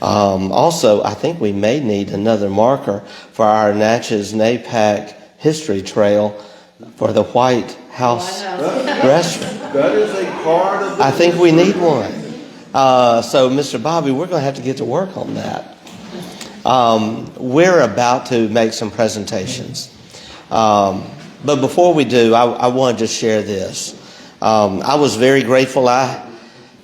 Also, I think we may need another marker for our Natchez NAPAC history trail for the White House restaurant. That is a part of I think we need one. So, Mr. Bobby, we're going to have to get to work on that. We're about to make some presentations. But before we do, I want to just share this. I was very grateful.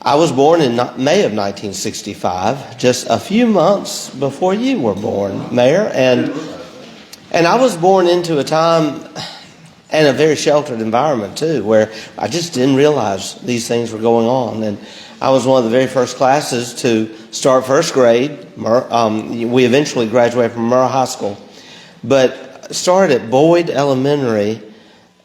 I was born in May of 1965, just a few months before you were born, Mayor. And I was born into a time and a very sheltered environment, too, where I just didn't realize these things were going on. And I was one of the very first classes to start first grade. We eventually graduated from Murrah High School, but started at Boyd Elementary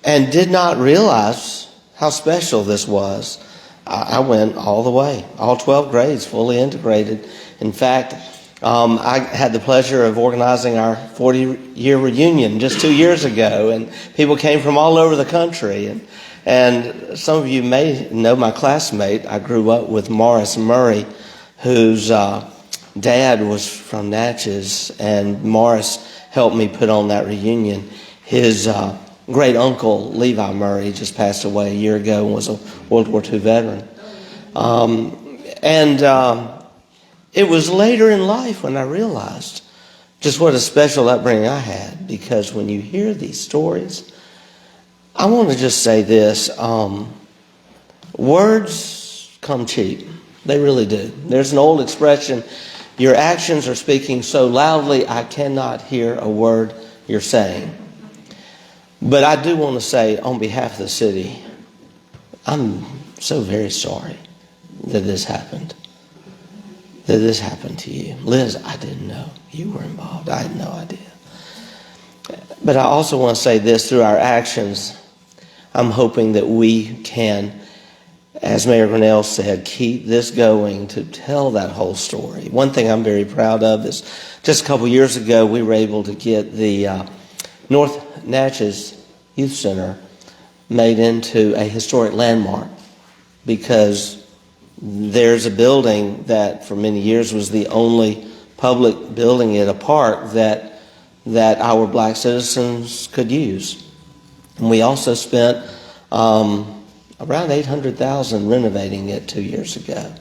and did not realize how special this was. I went all the way, all 12 grades, fully integrated. In fact, I had the pleasure of organizing our 40-year reunion just 2 years ago, and people came from all over the country. And some of you may know my classmate. I grew up with Morris Murray, whose dad was from Natchez, and Morris helped me put on that reunion. His great uncle, Levi Murray, just passed away a year ago and was a World War II veteran. It was later in life when I realized just what a special upbringing I had, because when you hear these stories, I want to just say this. Words come cheap. They really do. There's an old expression, your actions are speaking so loudly I cannot hear a word you're saying. But I do want to say, on behalf of the city, I'm so very sorry that this happened. That this happened to you. Liz, I didn't know. You were involved. I had no idea. But I also want to say this, through our actions, I'm hoping that we can, as Mayor Grennell said, keep this going to tell that whole story. One thing I'm very proud of is just a couple years ago, we were able to get the North Natchez Youth Center made into a historic landmark, because there's a building that for many years was the only public building in a park that our black citizens could use. And we also spent around $800,000 renovating it 2 years ago.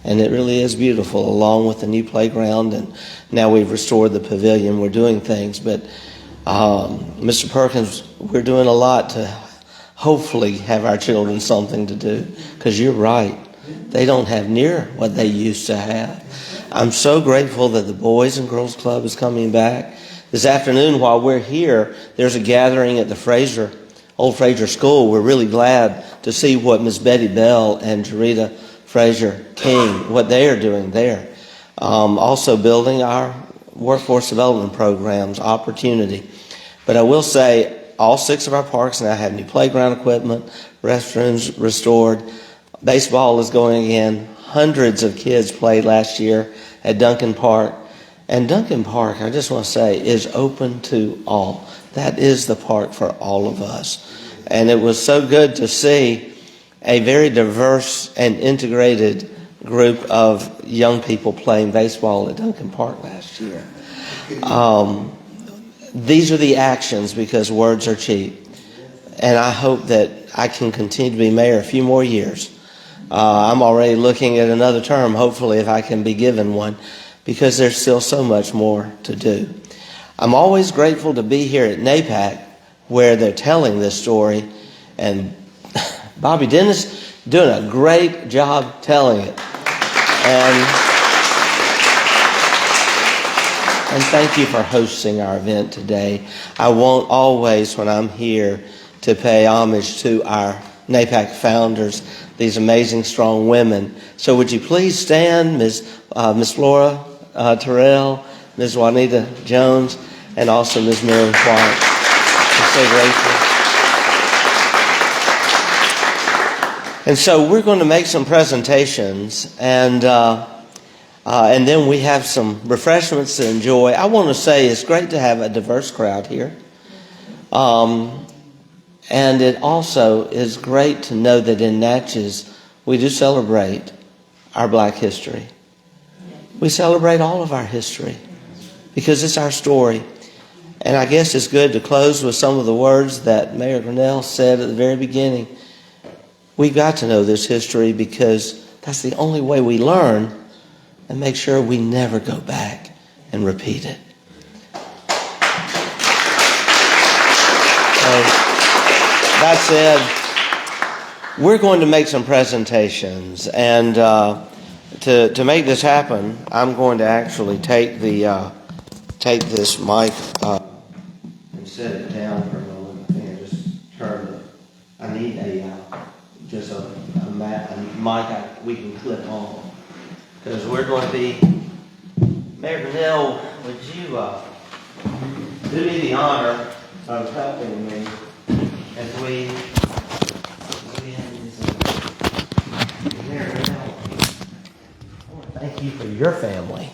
And it really is beautiful, along with the new playground. And now we've restored the pavilion. We're doing things. But Mr. Perkins, we're doing a lot to hopefully have our children something to do. Because you're right. They don't have near what they used to have. I'm so grateful that the Boys and Girls Club is coming back. This afternoon, while we're here, there's a gathering at the Old Fraser School. We're really glad to see what Miss Betty Bell and Jarita Fraser King, what they are doing there. Also building our workforce development programs, opportunity. But I will say, all 6 of our parks now have new playground equipment, restrooms restored. Baseball is going again. Hundreds of kids played last year at Duncan Park. And Duncan Park, I just want to say, is open to all. That is the park for all of us. And it was so good to see a very diverse and integrated group of young people playing baseball at Duncan Park last year. These are the actions, because words are cheap. And I hope that I can continue to be mayor a few more years. I'm already looking at another term, hopefully, if I can be given one, because there's still so much more to do. I'm always grateful to be here at NAPAC where they're telling this story, and Bobby Dennis doing a great job telling it. And thank you for hosting our event today. I want always, when I'm here, to pay homage to our NAPAC founders, these amazing, strong women. So would you please stand, Miss Laura Terrell, Ms. Juanita Jones, and also Ms. Mary White. I'm so grateful. And so we're going to make some presentations, and then we have some refreshments to enjoy. I want to say it's great to have a diverse crowd here. And it also is great to know that in Natchez, we do celebrate our Black history. We celebrate all of our history because it's our story. And I guess it's good to close with some of the words that Mayor Grennell said at the very beginning. We've got to know this history because that's the only way we learn and make sure we never go back and repeat it. So, that said, we're going to make some presentations, and to make this happen, I'm going to actually take this mic and set it down for a moment and just turn it. I need just a mic we can clip on, because we're going to be. Mayor Grennell, would you do me the honor of helping me as we Mayor Grennell, I want to thank you for your family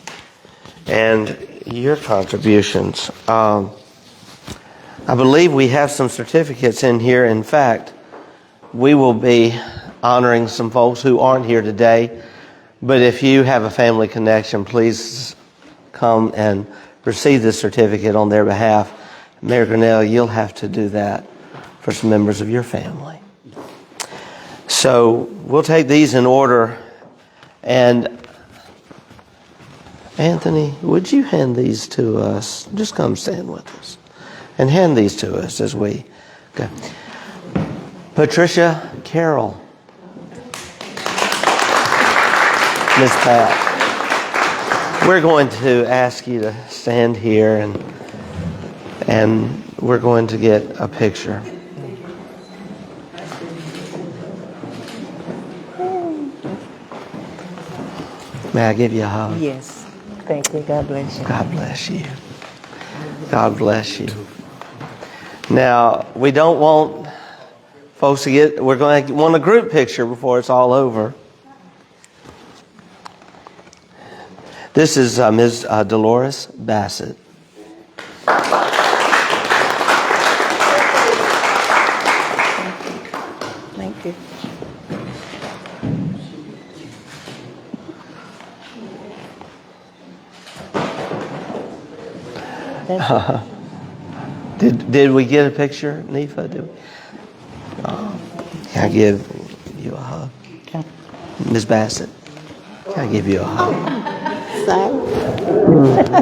and your contributions. I believe we have some certificates in here. In fact, we will be honoring some folks who aren't here today. But if you have a family connection, please come and receive this certificate on their behalf. Mayor Grennell, you'll have to do that for some members of your family. So we'll take these in order. And Anthony, would you hand these to us? Just come stand with us and hand these to us as we go. Patricia Carroll. Ms. Pat. We're going to ask you to stand here and we're going to get a picture. May I give you a hug? Yes. Thank you. God bless you. God bless you. God bless you. Now, we don't want folks to get, we're going to want a group picture before it's all over. This is Ms. Dolores Bassett. Thank you. Did we get a picture, Nifa? Can I give you a hug? Okay. Ms. Bassett, can I give you a hug? So?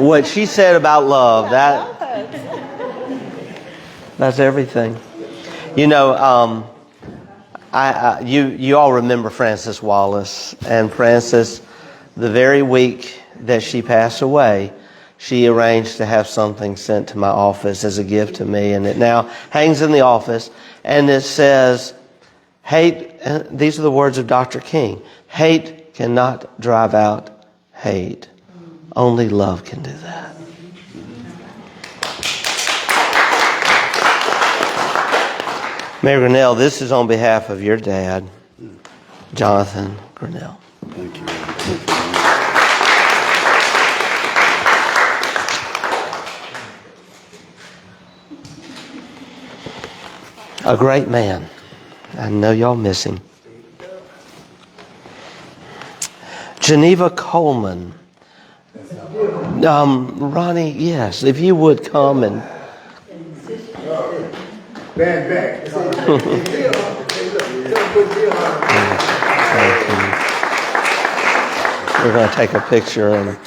What she said about love, that's everything. You know, you all remember Frances Wallace, and Frances, the very week that she passed away, she arranged to have something sent to my office as a gift to me, and it now hangs in the office, and it says, hate, these are the words of Dr. King, hate cannot drive out hate. Only love can do that. Mayor Grennell, this is on behalf of your dad, Jonathan Grennell. Thank you. A great man. I know y'all miss him. Geneva Coleman. Ronnie, yes, if you would come and... We're going to take a picture,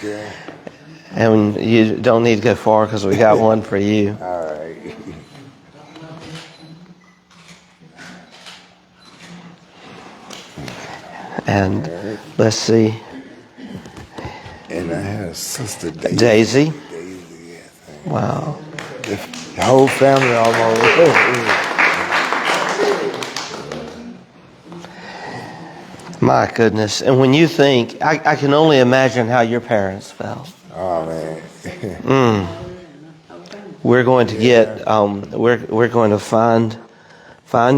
and you don't need to go far because we got one for you. All right. And let's see. And I had a sister, Daisy. Daisy. Daisy, yes. Wow. The whole family almost. My goodness. And when you think, I can only imagine how your parents felt. Oh, man. We're going to get, we're going to find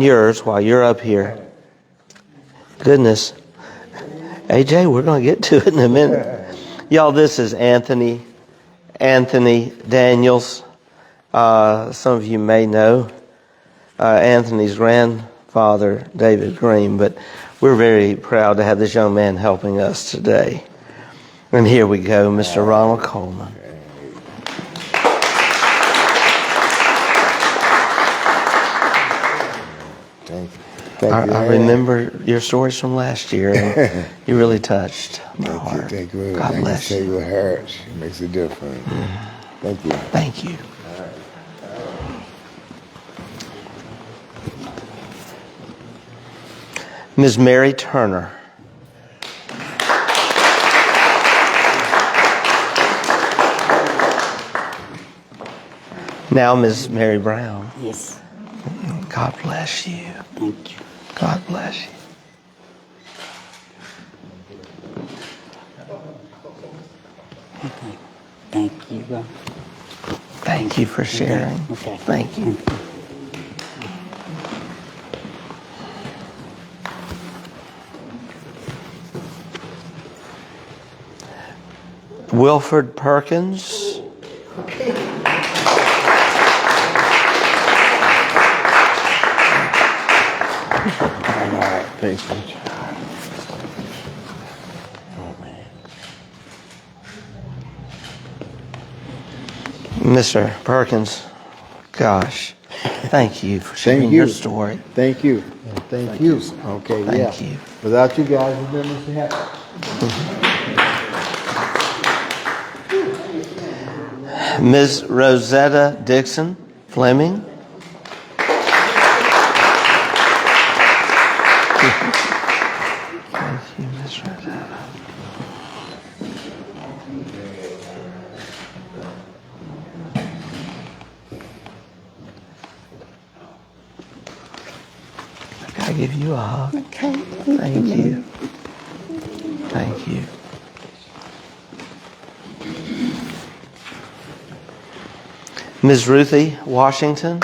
yours while you're up here. Goodness. AJ, we're going to get to it in a minute. Y'all, this is Anthony Daniels. Some of you may know Anthony's grandfather, David Green, but we're very proud to have this young man helping us today. And here we go, Mr. Ronald Coleman. Thank you. I remember your stories from last year, and you really touched my heart. Thank you. God bless you. Thank you. It hurts. It makes a difference. Thank you. Thank you. Ms. Mary Turner. Now, Ms. Mary Brown. Yes. God bless you. Thank you. God bless you. Okay. Thank you. Thank you for sharing. Okay. Thank you. Wilford Perkins. Thanks, Mitch. Mr. Perkins, gosh, thank you for sharing your story. Thank you. Thank you. Okay, Thank you. Without you guys, it wouldn't happen. Ms. Rosetta Dixon Fleming. Thank you, Ms. Rosetta. I give you a hug. Okay. Thank you. Thank you. Ms. Ruthie Washington.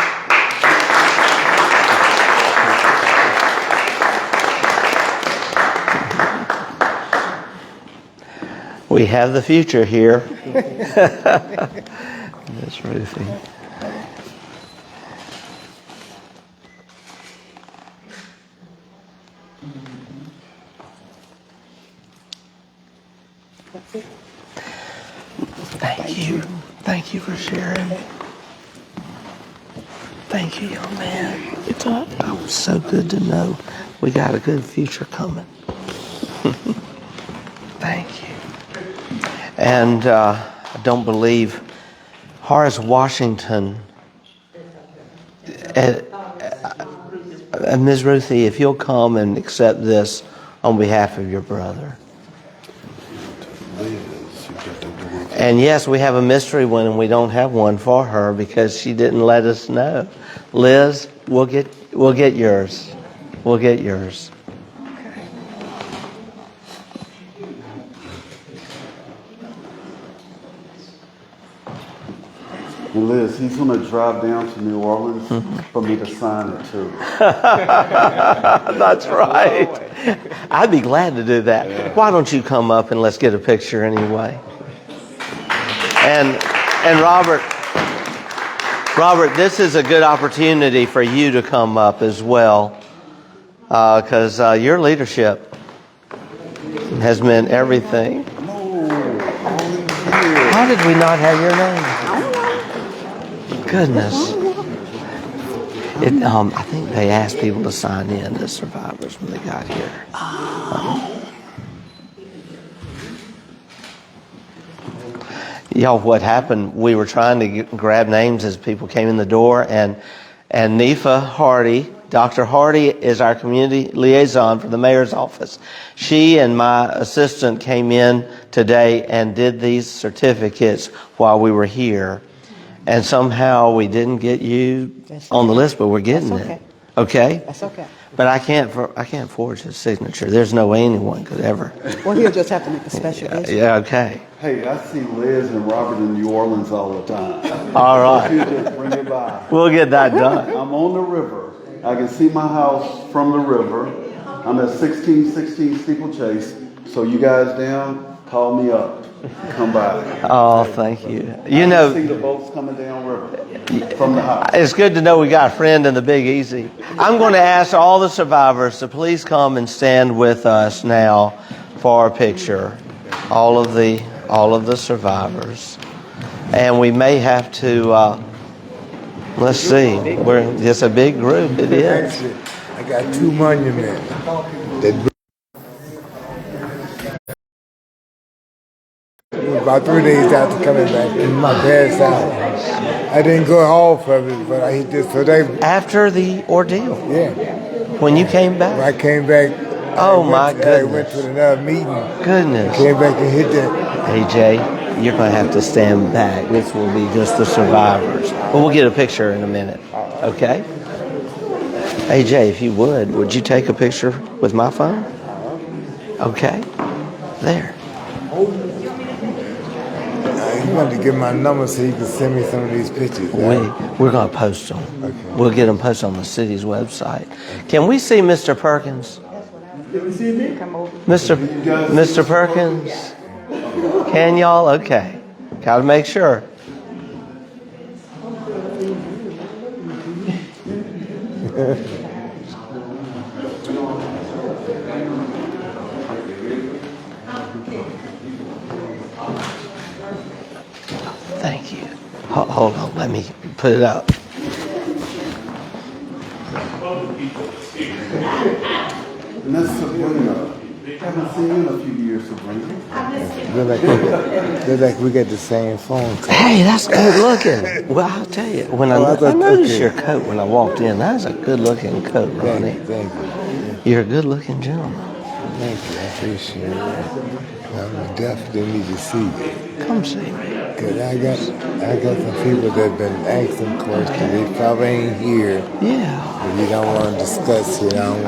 We have the future here. Ms. Ruthie. Thank you. Thank you for sharing. Thank you, young man. It's so good to know we got a good future coming. Thank you. And I don't believe Horace Washington. Ms. Ruthie, if you'll come and accept this on behalf of your brother. And yes, we have a mystery one, and we don't have one for her because she didn't let us know. Liz, we'll get yours. We'll get yours. And Liz, he's going to drive down to New Orleans for me to sign it too. That's right. I'd be glad to do that. Yeah. Why don't you come up and let's get a picture anyway? And Robert, this is a good opportunity for you to come up as well, because your leadership has meant everything. How did we not have your name? Goodness. I think they asked people to sign in as survivors when they got here. Y'all, what happened, we were trying to grab names as people came in the door, and Nifa Hardy Dr. Hardy is our community liaison for the mayor's office. She and my assistant came in today and did these certificates while we were here. And somehow we didn't get you on the list, but we're getting it. Okay? That's okay. But I can't forge his signature. There's no way anyone could ever. Well, he'll just have to make a special visit. Yeah, okay. Hey, I see Liz and Robert in New Orleans all the time. All right. You just bring it by. We'll get that done. I'm on the river. I can see my house from the river. I'm at 1616 Steeplechase. So you guys down, call me up. Come by. Oh, thank you. You I know, can see the boats coming down river from the house. it's good to know we got a friend in the Big Easy. I'm going to ask all the survivors to please come and stand with us now for a picture. All of the survivors, and we may have to. Let's see. It's a big group. It is. Actually, I got 2 monuments. About 3 days after coming back, I passed out. I didn't go off of it, but I just so they. After the ordeal. Yeah. When you came back. When I came back. Oh my goodness. I went to another meeting. Goodness. Came back and hit that. AJ, you're going to have to stand back. This will be just the survivors. But we'll get a picture in a minute. Okay? AJ, if you would you take a picture with my phone? Okay. There. You want to give my number so you can send me some of these pictures. We're going to post them. Okay. We'll get them posted on the city's website. Can we see Mr. Perkins? Mr. Perkins? Can y'all? Okay. Got to make sure. Thank you. Hold on. Let me put it up. And that's Sabrina. Haven't seen you in a few years, Sabrina. Look like we got the same phone call. Hey, that's good looking. Well, I'll tell you, when I noticed your coat when I walked in. That's a good looking coat, Ronnie. Thank you. You're a good looking gentleman. Thank you. I appreciate it. I definitely need to see you. Come see me. Cause I got some people that been asking questions. They probably ain't here. Yeah. If you don't want to discuss it, I don't